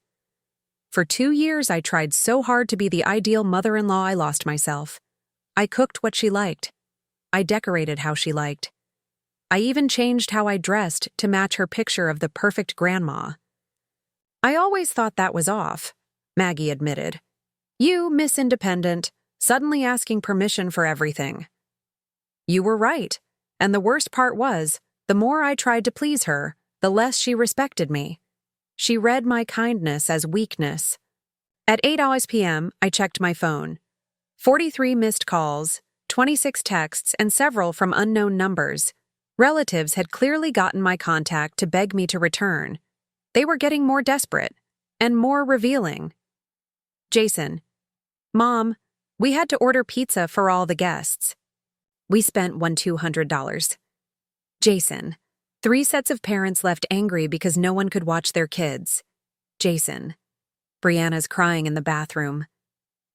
Speaker 1: For 2 years, I tried so hard to be the ideal mother-in-law I lost myself. I cooked what she liked. I decorated how she liked. I even changed how I dressed to match her picture of the perfect grandma. I always thought that was off, Maggie admitted. You, Miss Independent, suddenly asking permission for everything. You were right, and the worst part was, the more I tried to please her, the less she respected me. She read my kindness as weakness. At 8 p.m., I checked my phone. 43 missed calls, 26 texts, and several from unknown numbers. Relatives had clearly gotten my contact to beg me to return. They were getting more desperate and more revealing. Jason, Mom, we had to order pizza for all the guests. We spent $200. Jason, 3 sets of parents left angry because no one could watch their kids. Jason, Brianna's crying in the bathroom.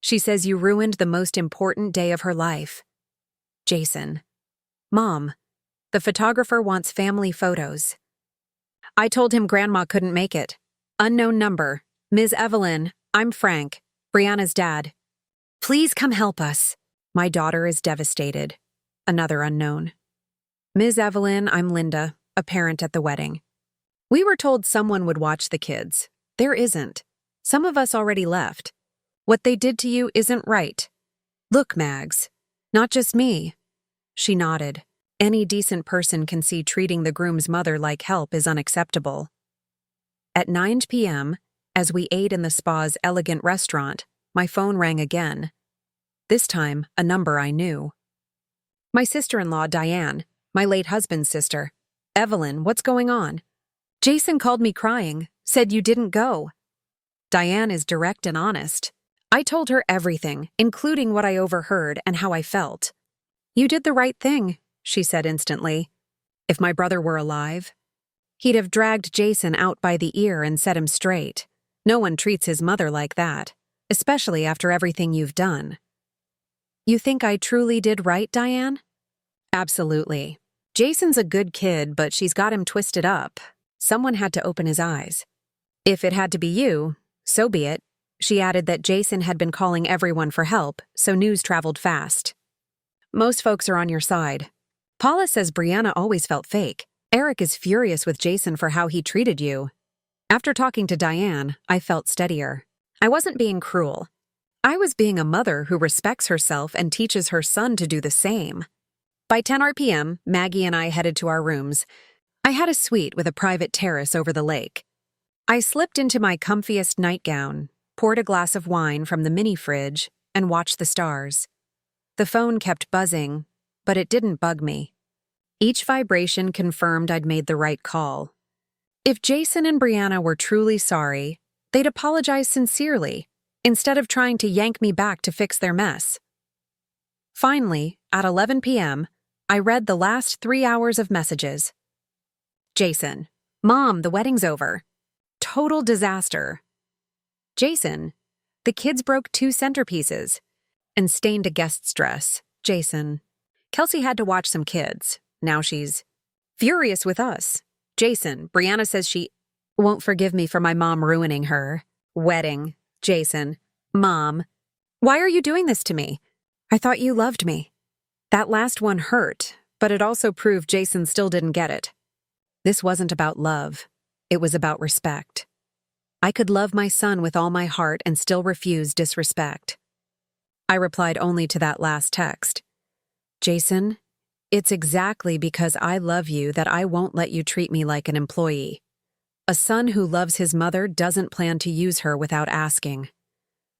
Speaker 1: She says you ruined the most important day of her life. Jason, Mom, the photographer wants family photos. I told him Grandma couldn't make it. Unknown number. Ms. Evelyn, I'm Frank, Brianna's dad. Please come help us. My daughter is devastated. Another unknown. Ms. Evelyn, I'm Linda, a parent at the wedding. We were told someone would watch the kids. There isn't. Some of us already left. What they did to you isn't right. Look, Mags. Not just me. She nodded. Any decent person can see treating the groom's mother like help is unacceptable. At 9 p.m., as we ate in the spa's elegant restaurant, my phone rang again. This time, a number I knew. My sister-in-law, Diane, my late husband's sister. Evelyn, what's going on? Jason called me crying, said you didn't go. Diane is direct and honest. I told her everything, including what I overheard and how I felt. You did the right thing, she said instantly. If my brother were alive, he'd have dragged Jason out by the ear and set him straight. No one treats his mother like that, especially after everything you've done. You think I truly did right, Diane? Absolutely. Jason's a good kid, but she's got him twisted up. Someone had to open his eyes. If it had to be you, so be it. She added that Jason had been calling everyone for help, so news traveled fast. Most folks are on your side. Paula says Brianna always felt fake. Eric is furious with Jason for how he treated you. After talking to Diane, I felt steadier. I wasn't being cruel. I was being a mother who respects herself and teaches her son to do the same. By 10 p.m., Maggie and I headed to our rooms. I had a suite with a private terrace over the lake. I slipped into my comfiest nightgown, poured a glass of wine from the mini fridge, and watched the stars. The phone kept buzzing, but it didn't bug me. Each vibration confirmed I'd made the right call. If Jason and Brianna were truly sorry, they'd apologize sincerely, instead of trying to yank me back to fix their mess. Finally, at 11 p.m., I read the last 3 hours of messages. Jason, Mom, the wedding's over. Total disaster. Jason, the kids broke 2 centerpieces and stained a guest's dress. Jason, Kelsey had to watch some kids. Now she's furious with us. Jason, Brianna says she won't forgive me for my mom ruining her wedding. Jason, Mom, why are you doing this to me? I thought you loved me. That last one hurt, but it also proved Jason still didn't get it. This wasn't about love. It was about respect. I could love my son with all my heart and still refuse disrespect. I replied only to that last text. Jason, it's exactly because I love you that I won't let you treat me like an employee. A son who loves his mother doesn't plan to use her without asking.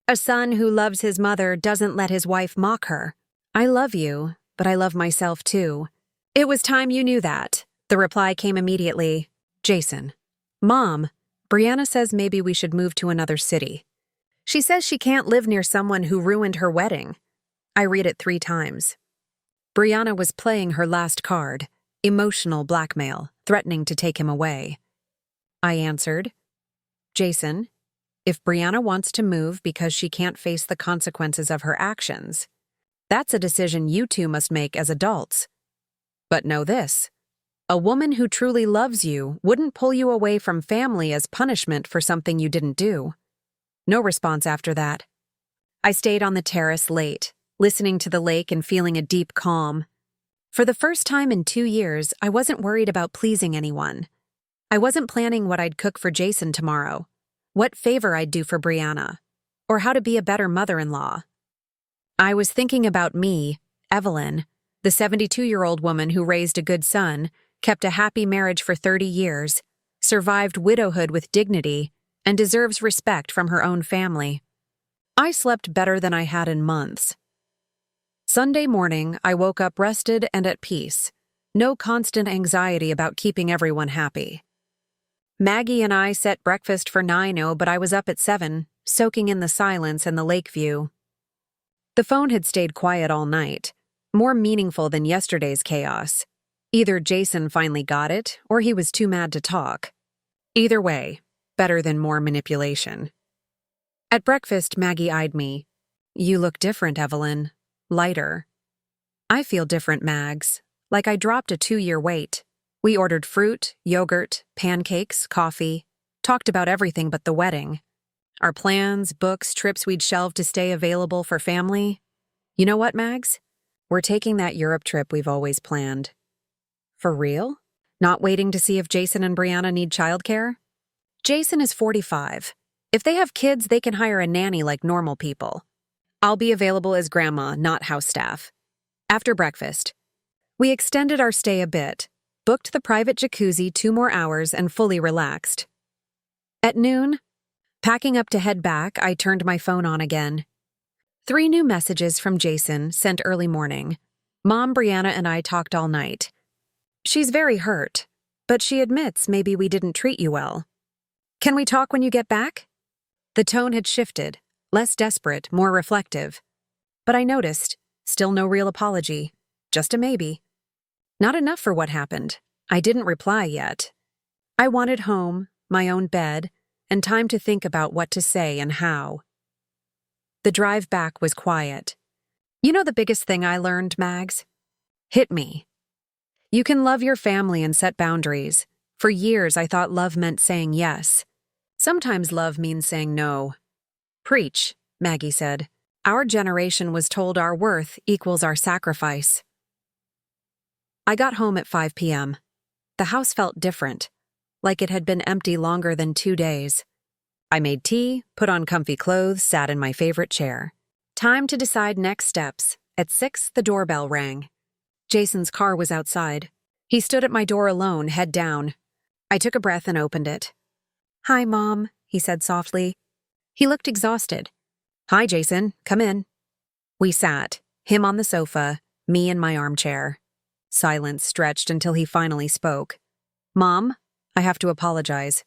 Speaker 1: A son who loves his mother doesn't let his wife mock her. I love you, but I love myself too. It was time you knew that. The reply came immediately. Jason, Mom, Brianna says maybe we should move to another city. She says she can't live near someone who ruined her wedding. I read it 3 times. Brianna was playing her last card, emotional blackmail, threatening to take him away. I answered, Jason, if Brianna wants to move because she can't face the consequences of her actions, that's a decision you two must make as adults. But know this, a woman who truly loves you wouldn't pull you away from family as punishment for something you didn't do. No response after that. I stayed on the terrace late, listening to the lake and feeling a deep calm. For the first time in 2 years, I wasn't worried about pleasing anyone. I wasn't planning what I'd cook for Jason tomorrow, what favor I'd do for Brianna, or how to be a better mother-in-law. I was thinking about me, Evelyn, the 72-year-old woman who raised a good son, kept a happy marriage for 30 years, survived widowhood with dignity, and deserves respect from her own family. I slept better than I had in months. Sunday morning, I woke up rested and at peace. No constant anxiety about keeping everyone happy. Maggie and I set breakfast for 9:00, but I was up at 7, soaking in the silence and the lake view. The phone had stayed quiet all night, more meaningful than yesterday's chaos. Either Jason finally got it, or he was too mad to talk. Either way, better than more manipulation. At breakfast, Maggie eyed me. You look different, Evelyn. Lighter. I feel different, Mags. Like I dropped a 2-year weight. We ordered fruit, yogurt, pancakes, coffee, talked about everything but the wedding. Our plans, books, trips we'd shelved to stay available for family. You know what, Mags? We're taking that Europe trip we've always planned. For real? Not waiting to see if Jason and Brianna need childcare? Jason is 45. If they have kids, they can hire a nanny like normal people. I'll be available as grandma, not house staff. After breakfast, we extended our stay a bit, booked the private jacuzzi 2 more hours, and fully relaxed. At noon, packing up to head back, I turned my phone on again. 3 new messages from Jason sent early morning. Mom, Brianna, and I talked all night. She's very hurt, but she admits maybe we didn't treat you well. Can we talk when you get back? The tone had shifted, less desperate, more reflective. But I noticed, still no real apology, just a maybe. Not enough for what happened. I didn't reply yet. I wanted home, my own bed, and time to think about what to say and how. The drive back was quiet. You know the biggest thing I learned, Mags? Hit me. You can love your family and set boundaries. For years, I thought love meant saying yes. Sometimes love means saying no. Preach, Maggie said. Our generation was told our worth equals our sacrifice. I got home at 5 p.m. The house felt different, like it had been empty longer than 2 days. I made tea, put on comfy clothes, sat in my favorite chair. Time to decide next steps. At 6, the doorbell rang. Jason's car was outside. He stood at my door alone, head down. I took a breath and opened it. Hi, Mom, he said softly. He looked exhausted. Hi, Jason, come in. We sat, him on the sofa, me in my armchair. Silence stretched until he finally spoke. Mom, I have to apologize.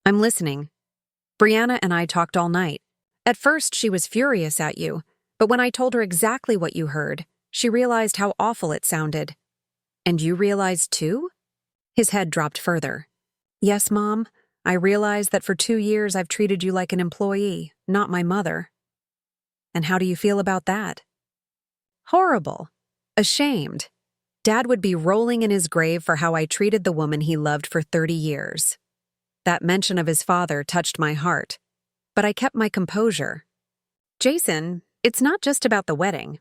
Speaker 1: I'm listening. Brianna and I talked all night. At first, she was furious at you, but when I told her exactly what you heard, she realized how awful it sounded. And you realized too? His head dropped further. Yes, Mom. I realized that for 2 years I've treated you like an employee, not my mother. And how do you feel about that? Horrible. Ashamed. Dad would be rolling in his grave for how I treated the woman he loved for 30 years. That mention of his father touched my heart, but I kept my composure. Jason, it's not just about the wedding.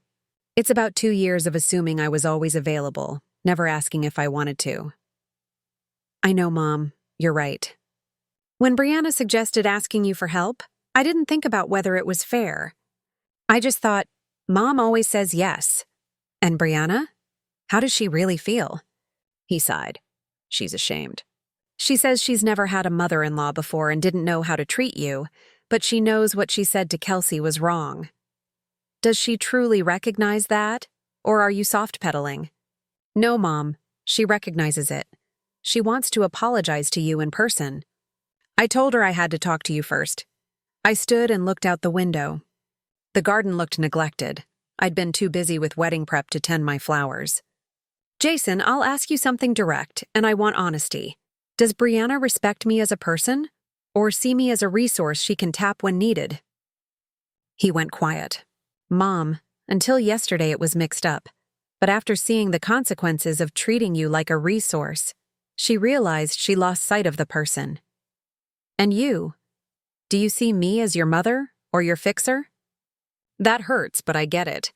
Speaker 1: It's about 2 years of assuming I was always available, never asking if I wanted to. I know, Mom. You're right. When Brianna suggested asking you for help, I didn't think about whether it was fair. I just thought, Mom always says yes. And Brianna? How does she really feel? He sighed. She's ashamed. She says she's never had a mother-in-law before and didn't know how to treat you, but she knows what she said to Kelsey was wrong. Does she truly recognize that, or are you soft-pedaling? No, Mom. She recognizes it. She wants to apologize to you in person. I told her I had to talk to you first. I stood and looked out the window. The garden looked neglected. I'd been too busy with wedding prep to tend my flowers. Jason, I'll ask you something direct, and I want honesty. Does Brianna respect me as a person, or see me as a resource she can tap when needed? He went quiet. Mom, until yesterday it was mixed up, but after seeing the consequences of treating you like a resource, she realized she lost sight of the person. And you? Do you see me as your mother or your fixer? That hurts, but I get it.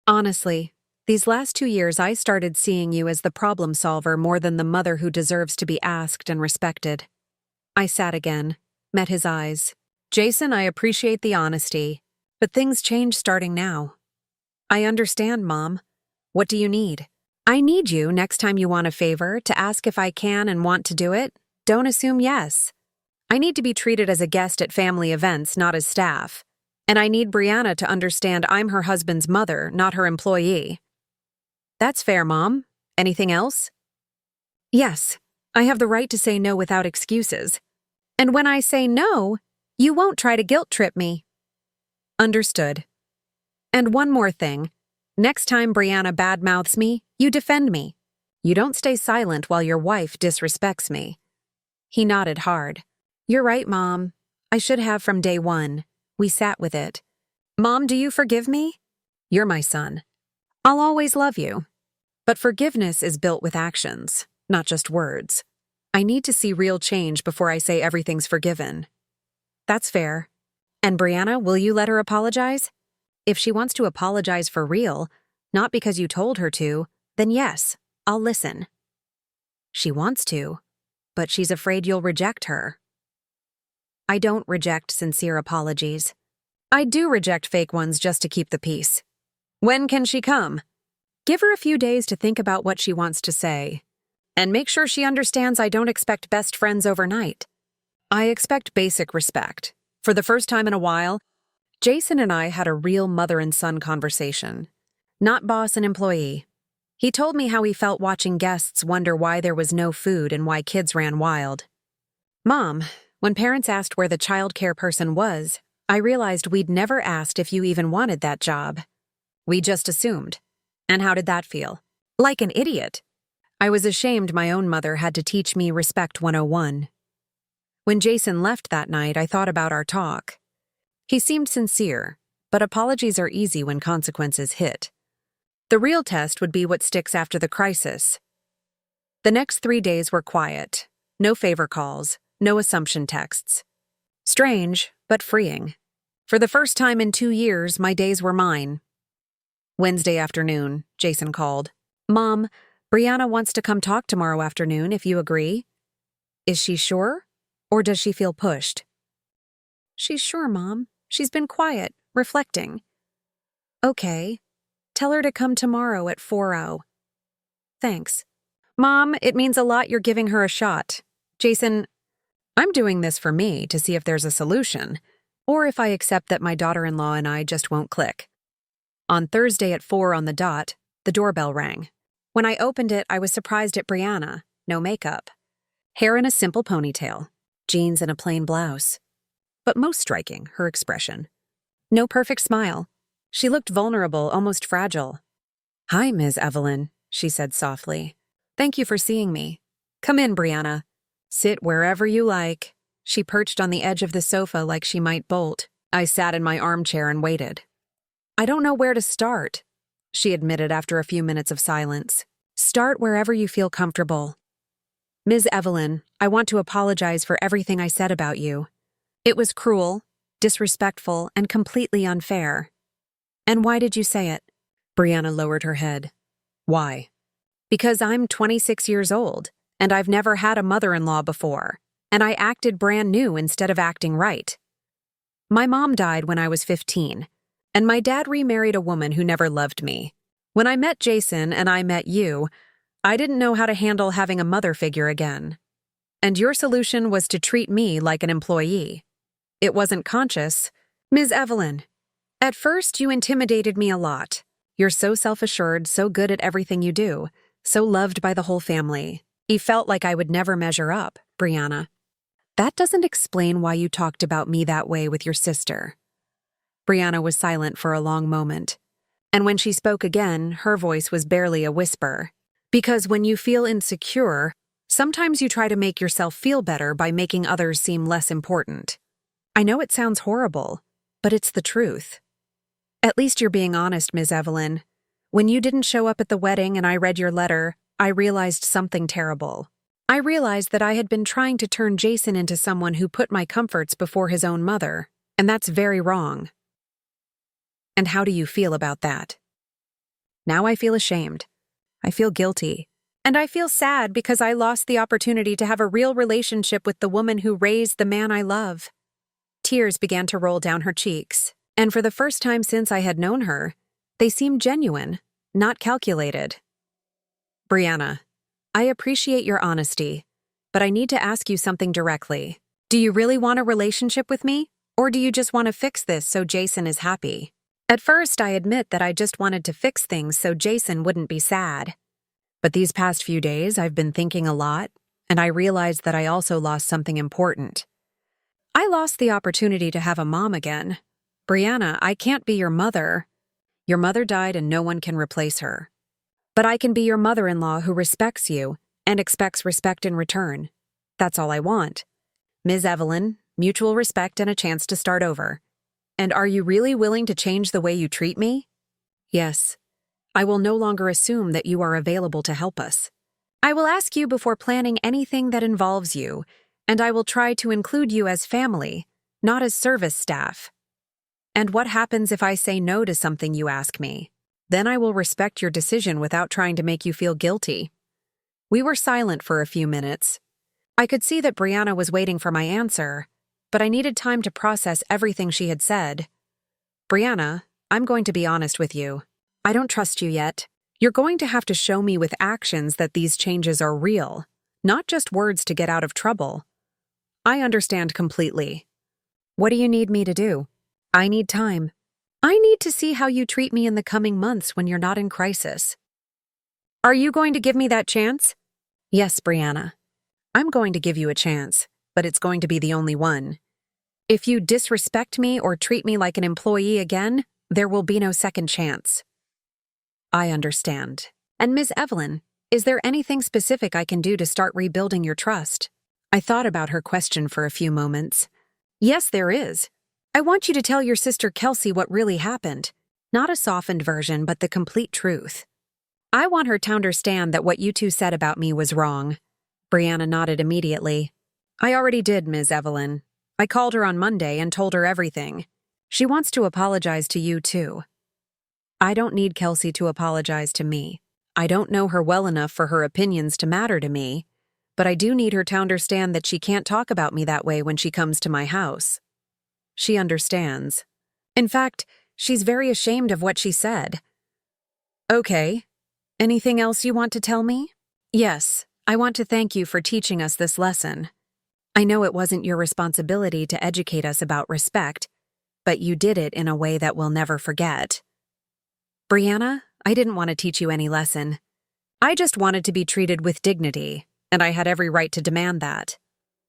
Speaker 1: Honestly, these last 2 years I started seeing you as the problem solver more than the mother who deserves to be asked and respected. I sat again, met his eyes. Jason, I appreciate the honesty, but things change starting now. I understand, Mom. What do you need? I need you, next time you want a favor, to ask if I can and want to do it. Don't assume yes. I need to be treated as a guest at family events, not as staff. And I need Brianna to understand I'm her husband's mother, not her employee. That's fair, Mom. Anything else? Yes, I have the right to say no without excuses. And when I say no, you won't try to guilt trip me. Understood. And one more thing. Next time Brianna badmouths me, you defend me. You don't stay silent while your wife disrespects me. He nodded hard. You're right, Mom. I should have from day one. We sat with it. Mom, do you forgive me? You're my son. I'll always love you. But forgiveness is built with actions, not just words. I need to see real change before I say everything's forgiven. That's fair. And Brianna, will you let her apologize? If she wants to apologize for real, not because you told her to, then yes, I'll listen. She wants to, but she's afraid you'll reject her. I don't reject sincere apologies. I do reject fake ones just to keep the peace. When can she come? Give her a few days to think about what she wants to say. And make sure she understands I don't expect best friends overnight. I expect basic respect. For the first time in a while, Jason and I had a real mother and son conversation. Not boss and employee. He told me how he felt watching guests wonder why there was no food and why kids ran wild. Mom, when parents asked where the childcare person was, I realized we'd never asked if you even wanted that job. We just assumed. And how did that feel? Like an idiot. I was ashamed my own mother had to teach me Respect 101. When Jason left that night, I thought about our talk. He seemed sincere, but apologies are easy when consequences hit. The real test would be what sticks after the crisis. The next 3 days were quiet. No favor calls, no assumption texts. Strange, but freeing. For the first time in 2 years, my days were mine. Wednesday afternoon, Jason called. Mom, Brianna wants to come talk tomorrow afternoon if you agree. Is she sure? Or does she feel pushed? She's sure, Mom. She's been quiet, reflecting. Okay. Tell her to come tomorrow at 4:00. Thanks. Mom, it means a lot you're giving her a shot. Jason, I'm doing this for me to see if there's a solution, or if I accept that my daughter-in-law and I just won't click. On Thursday at 4 on the dot, the doorbell rang. When I opened it, I was surprised at Brianna. No makeup. Hair in a simple ponytail. Jeans and a plain blouse. But most striking, her expression. No perfect smile. She looked vulnerable, almost fragile. Hi, Ms. Evelyn, she said softly. Thank you for seeing me. Come in, Brianna. Sit wherever you like. She perched on the edge of the sofa like she might bolt. I sat in my armchair and waited. I don't know where to start, she admitted after a few minutes of silence. Start wherever you feel comfortable. Ms. Evelyn, I want to apologize for everything I said about you. It was cruel, disrespectful, and completely unfair. And why did you say it? Brianna lowered her head. Why? Because I'm 26 years old, and I've never had a mother-in-law before, and I acted brand new instead of acting right. My mom died when I was 15, and my dad remarried a woman who never loved me. When I met Jason and I met you, I didn't know how to handle having a mother figure again. And your solution was to treat me like an employee. It wasn't conscious. Ms. Evelyn, at first you intimidated me a lot. You're so self-assured, so good at everything you do, so loved by the whole family. He felt like I would never measure up, Brianna. That doesn't explain why you talked about me that way with your sister. Brianna was silent for a long moment. And when she spoke again, her voice was barely a whisper. Because when you feel insecure, sometimes you try to make yourself feel better by making others seem less important. I know it sounds horrible, but it's the truth. At least you're being honest, Ms. Evelyn. When you didn't show up at the wedding and I read your letter, I realized something terrible. I realized that I had been trying to turn Jason into someone who put my comforts before his own mother, and that's very wrong. And how do you feel about that? Now I feel ashamed. I feel guilty. And I feel sad because I lost the opportunity to have a real relationship with the woman who raised the man I love. Tears began to roll down her cheeks, and for the first time since I had known her, they seemed genuine, not calculated. Brianna, I appreciate your honesty, but I need to ask you something directly. Do you really want a relationship with me, or do you just want to fix this so Jason is happy? At first, I admit that I just wanted to fix things so Jason wouldn't be sad. But these past few days, I've been thinking a lot, and I realized that I also lost something important. I lost the opportunity to have a mom again. Brianna, I can't be your mother. Your mother died and no one can replace her. But I can be your mother-in-law who respects you and expects respect in return. That's all I want. Ms. Evelyn, mutual respect and a chance to start over. And are you really willing to change the way you treat me? Yes. I will no longer assume that you are available to help us. I will ask you before planning anything that involves you, and I will try to include you as family, not as service staff. And what happens if I say no to something you ask me? Then I will respect your decision without trying to make you feel guilty. We were silent for a few minutes. I could see that Brianna was waiting for my answer, but I needed time to process everything she had said. Brianna, I'm going to be honest with you. I don't trust you yet. You're going to have to show me with actions that these changes are real, not just words to get out of trouble. I understand completely. What do you need me to do? I need time. I need to see how you treat me in the coming months when you're not in crisis. Are you going to give me that chance? Yes, Brianna. I'm going to give you a chance, but it's going to be the only one. If you disrespect me or treat me like an employee again, there will be no second chance. I understand. And Ms. Evelyn, is there anything specific I can do to start rebuilding your trust? I thought about her question for a few moments. Yes, there is. I want you to tell your sister Kelsey what really happened. Not a softened version, but the complete truth. I want her to understand that what you two said about me was wrong. Brianna nodded immediately. I already did, Ms. Evelyn. I called her on Monday and told her everything. She wants to apologize to you, too. I don't need Kelsey to apologize to me. I don't know her well enough for her opinions to matter to me, but I do need her to understand that she can't talk about me that way when she comes to my house. She understands. In fact, she's very ashamed of what she said. Okay. Anything else you want to tell me? Yes, I want to thank you for teaching us this lesson. I know it wasn't your responsibility to educate us about respect, but you did it in a way that we'll never forget. Brianna, I didn't want to teach you any lesson. I just wanted to be treated with dignity, and I had every right to demand that.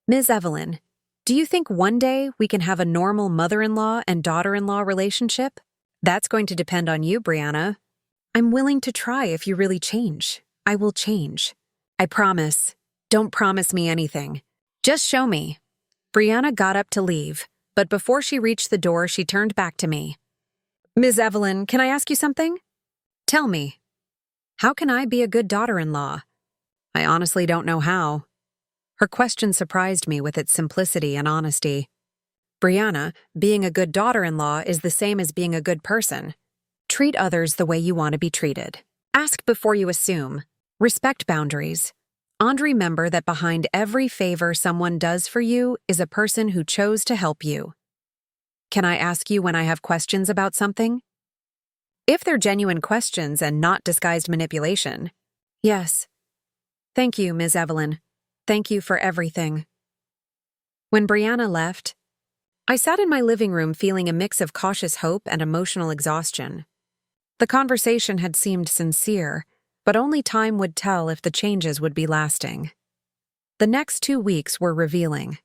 Speaker 1: Ms. Evelyn, do you think one day we can have a normal mother-in-law and daughter-in-law relationship? That's going to depend on you, Brianna. I'm willing to try if you really change. I will change. I promise. Don't promise me anything. Just show me. Brianna got up to leave, but before she reached the door, she turned back to me. Ms. Evelyn, can I ask you something? Tell me. How can I be a good daughter-in-law? I honestly don't know how. Her question surprised me with its simplicity and honesty. Brianna, being a good daughter-in-law is the same as being a good person. Treat others the way you want to be treated. Ask before you assume. Respect boundaries. And remember that behind every favor someone does for you is a person who chose to help you. Can I ask you when I have questions about something? If they're genuine questions and not disguised manipulation. Yes. Thank you, Ms. Evelyn. Thank you for everything. When Brianna left, I sat in my living room feeling a mix of cautious hope and emotional exhaustion. The conversation had seemed sincere, but only time would tell if the changes would be lasting. The next 2 weeks were revealing.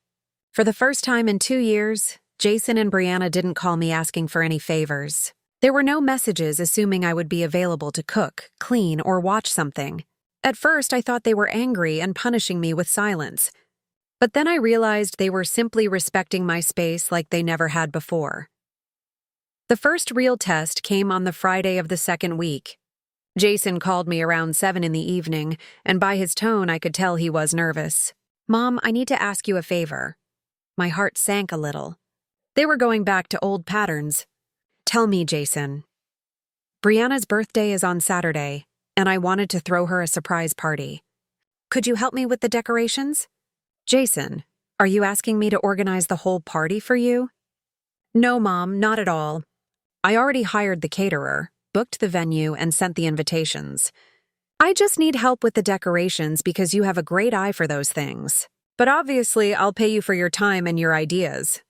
Speaker 1: For the first time in 2 years, Jason and Brianna didn't call me asking for any favors. There were no messages assuming I would be available to cook, clean, or watch something. At first, I thought they were angry and punishing me with silence. But then I realized they were simply respecting my space like they never had before. The first real test came on the Friday of the second week. Jason called me around 7 in the evening, and by his tone I could tell he was nervous. Mom, I need to ask you a favor. My heart sank a little. They were going back to old patterns. Tell me, Jason. Brianna's birthday is on Saturday, and I wanted to throw her a surprise party. Could you help me with the decorations? Jason, are you asking me to organize the whole party for you? No, Mom, not at all. I already hired the caterer, booked the venue, and sent the invitations. I just need help with the decorations because you have a great eye for those things. But obviously, I'll pay you for your time and your ideas.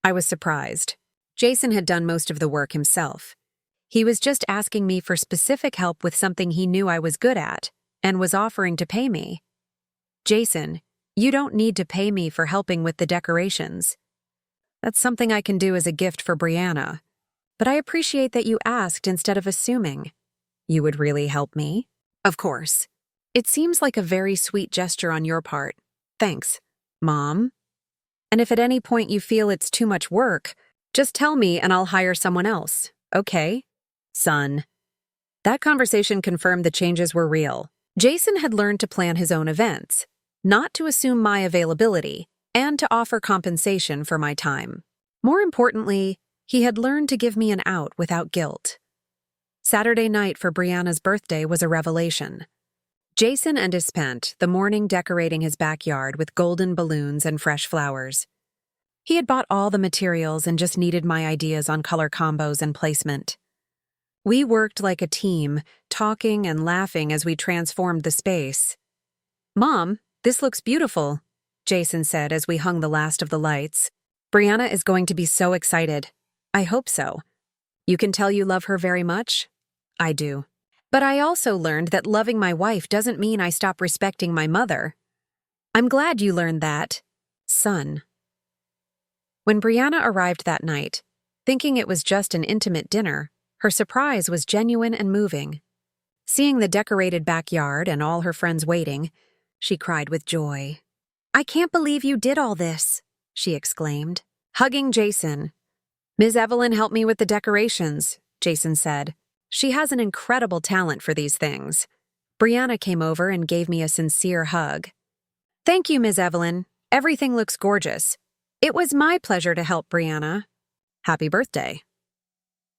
Speaker 1: I was surprised. Jason had done most of the work himself. He was just asking me for specific help with something he knew I was good at, and was offering to pay me. Jason, you don't need to pay me for helping with the decorations. That's something I can do as a gift for Brianna. But I appreciate that you asked instead of assuming. You would really help me? Of course. It seems like a very sweet gesture on your part. Thanks, Mom. And if at any point you feel it's too much work, just tell me and I'll hire someone else, okay? Son. That conversation confirmed the changes were real. Jason had learned to plan his own events, not to assume my availability, and to offer compensation for my time. More importantly, he had learned to give me an out without guilt. Saturday night for Brianna's birthday was a revelation. Jason and I spent the morning decorating his backyard with golden balloons and fresh flowers. He had bought all the materials and just needed my ideas on color combos and placement. We worked like a team, talking and laughing as we transformed the space. Mom, this looks beautiful, Jason said as we hung the last of the lights. Brianna is going to be so excited. I hope so. You can tell you love her very much? I do. But I also learned that loving my wife doesn't mean I stop respecting my mother. I'm glad you learned that, son. When Brianna arrived that night, thinking it was just an intimate dinner, her surprise was genuine and moving. Seeing the decorated backyard and all her friends waiting, she cried with joy. I can't believe you did all this, she exclaimed, hugging Jason. Ms. Evelyn helped me with the decorations, Jason said. She has an incredible talent for these things. Brianna came over and gave me a sincere hug. Thank you, Ms. Evelyn. Everything looks gorgeous. It was my pleasure to help Brianna. Happy birthday.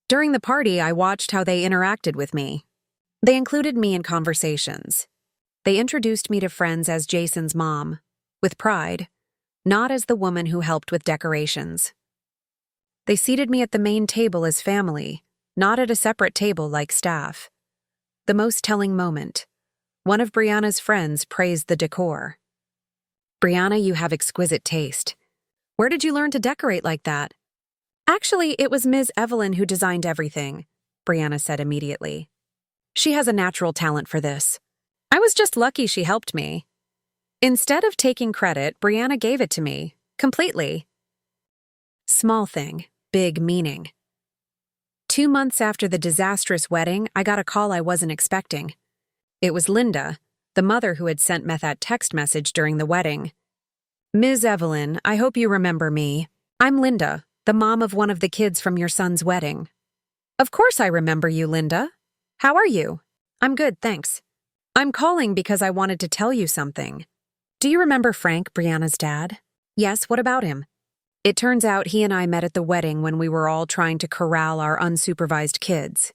Speaker 1: During the party, I watched how they interacted with me. They included me in conversations. They introduced me to friends as Jason's mom, with pride, not as the woman who helped with decorations. They seated me at the main table as family, not at a separate table like staff. The most telling moment. One of Brianna's friends praised the decor. Brianna, you have exquisite taste. Where did you learn to decorate like that? Actually, it was Ms. Evelyn who designed everything, Brianna said immediately. She has a natural talent for this. I was just lucky she helped me. Instead of taking credit, Brianna gave it to me, completely. Small thing, big meaning. 2 months after the disastrous wedding, I got a call I wasn't expecting. It was Linda, the mother who had sent Meth that text message during the wedding. "Ms. Evelyn, I hope you remember me. I'm Linda, the mom of one of the kids from your son's wedding." "Of course I remember you, Linda. How are you?" "I'm good, thanks. I'm calling because I wanted to tell you something. Do you remember Frank, Brianna's dad?" "Yes, what about him?" "It turns out he and I met at the wedding when we were all trying to corral our unsupervised kids.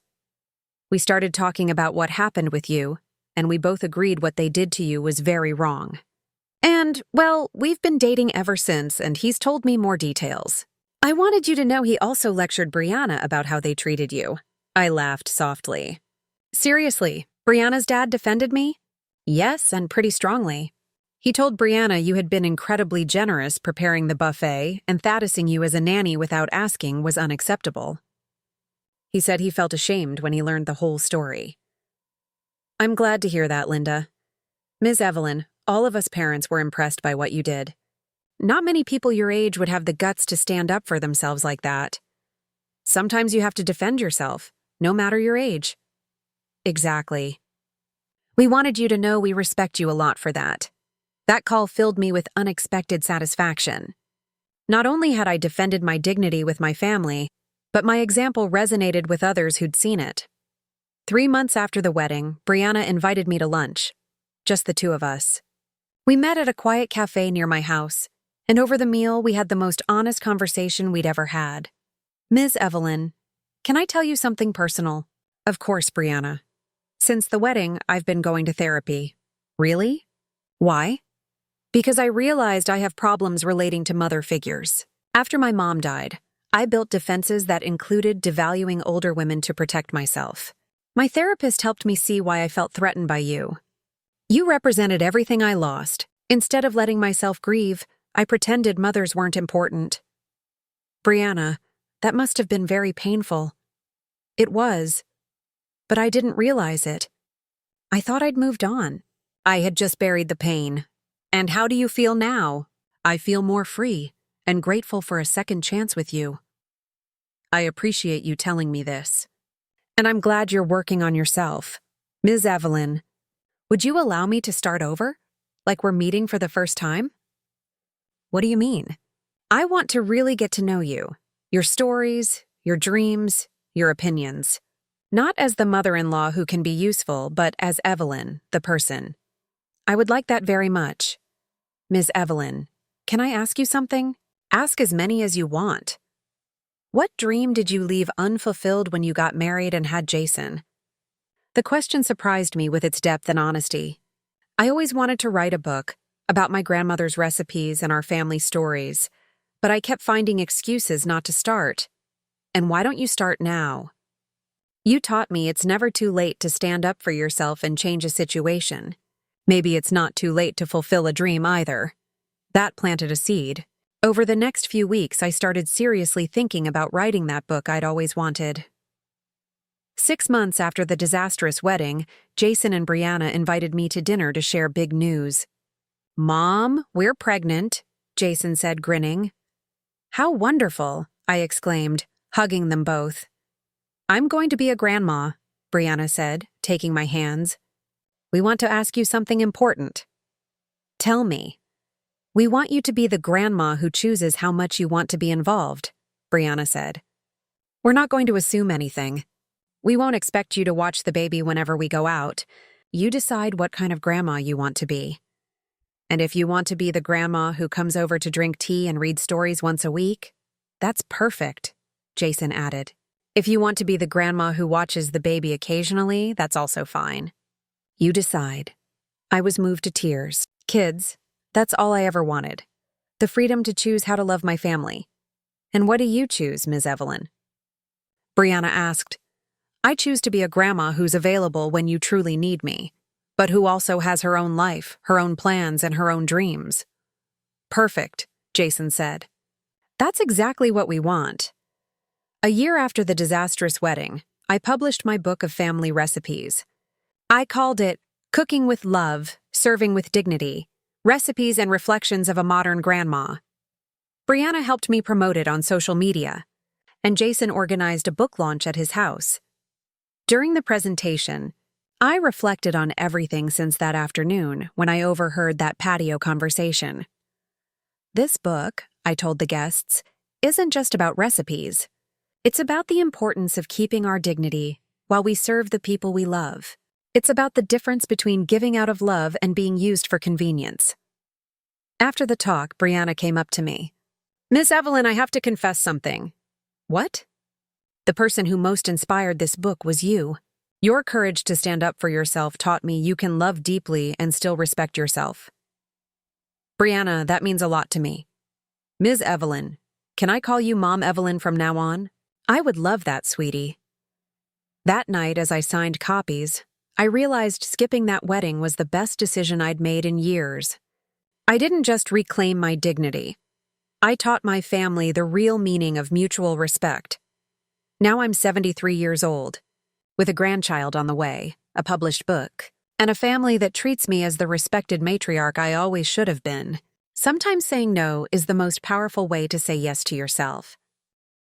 Speaker 1: We started talking about what happened with you, and we both agreed what they did to you was very wrong. And, well, we've been dating ever since, and he's told me more details. I wanted you to know he also lectured Brianna about how they treated you." I laughed softly. "Seriously, Brianna's dad defended me?" "Yes, and pretty strongly. He told Brianna you had been incredibly generous preparing the buffet, and Thaddeusing you as a nanny without asking was unacceptable. He said he felt ashamed when he learned the whole story." "I'm glad to hear that, Linda. Ms. Evelyn, all of us parents were impressed by what you did. Not many people your age would have the guts to stand up for themselves like that. Sometimes you have to defend yourself, no matter your age." "Exactly. We wanted you to know we respect you a lot for that." That call filled me with unexpected satisfaction. Not only had I defended my dignity with my family, but my example resonated with others who'd seen it. 3 months after the wedding, Brianna invited me to lunch. Just the two of us. We met at a quiet cafe near my house, and over the meal we had the most honest conversation we'd ever had. "Ms. Evelyn, can I tell you something personal?" "Of course, Brianna." "Since the wedding, I've been going to therapy." "Really? Why?" "Because I realized I have problems relating to mother figures. After my mom died, I built defenses that included devaluing older women to protect myself. My therapist helped me see why I felt threatened by you. You represented everything I lost. Instead of letting myself grieve, I pretended mothers weren't important." "Brianna, that must have been very painful." "It was. But I didn't realize it. I thought I'd moved on. I had just buried the pain. And how do you feel now?" "I feel more free and grateful for a second chance with you." "I appreciate you telling me this. And I'm glad you're working on yourself. Ms. Evelyn, would you allow me to start over? Like we're meeting for the first time?" "What do you mean?" "I want to really get to know you. Your stories, your dreams, your opinions. Not as the mother-in-law who can be useful, but as Evelyn, the person. I would like that very much. Ms. Evelyn, can I ask you something? Ask as many as you want. What dream did you leave unfulfilled when you got married and had Jason?" The question surprised me with its depth and honesty. I always wanted to write a book about my grandmother's recipes and our family stories, but I kept finding excuses not to start. And why don't you start now? You taught me it's never too late to stand up for yourself and change a situation. Maybe it's not too late to fulfill a dream either. That planted a seed. Over the next few weeks, I started seriously thinking about writing that book I'd always wanted. 6 months after the disastrous wedding, Jason and Brianna invited me to dinner to share big news. "Mom, we're pregnant," Jason said, grinning. "How wonderful," I exclaimed, hugging them both. "I'm going to be a grandma," Brianna said, taking my hands. "We want to ask you something important." "Tell me." "We want you to be the grandma who chooses how much you want to be involved," Brianna said. "We're not going to assume anything. We won't expect you to watch the baby whenever we go out. You decide what kind of grandma you want to be. And if you want to be the grandma who comes over to drink tea and read stories once a week, that's perfect," Jason added. "If you want to be the grandma who watches the baby occasionally, that's also fine. You decide." I was moved to tears. Kids, that's all I ever wanted. The freedom to choose how to love my family. "And what do you choose, Ms. Evelyn?" Brianna asked. "I choose to be a grandma who's available when you truly need me, but who also has her own life, her own plans, and her own dreams." "Perfect," Jason said. "That's exactly what we want." A year after the disastrous wedding, I published my book of family recipes. I called it Cooking with Love, Serving with Dignity, Recipes and Reflections of a Modern Grandma. Brianna helped me promote it on social media, and Jason organized a book launch at his house. During the presentation, I reflected on everything since that afternoon when I overheard that patio conversation. This book, I told the guests, isn't just about recipes. It's about the importance of keeping our dignity while we serve the people we love. It's about the difference between giving out of love and being used for convenience. After the talk, Brianna came up to me. "Miss Evelyn, I have to confess something." "What?" "The person who most inspired this book was you. Your courage to stand up for yourself taught me you can love deeply and still respect yourself." "Brianna, that means a lot to me." "Ms. Evelyn, can I call you Mom Evelyn from now on?" "I would love that, sweetie." That night, as I signed copies, I realized skipping that wedding was the best decision I'd made in years. I didn't just reclaim my dignity. I taught my family the real meaning of mutual respect. Now I'm 73 years old, with a grandchild on the way, a published book, and a family that treats me as the respected matriarch I always should have been. Sometimes saying no is the most powerful way to say yes to yourself.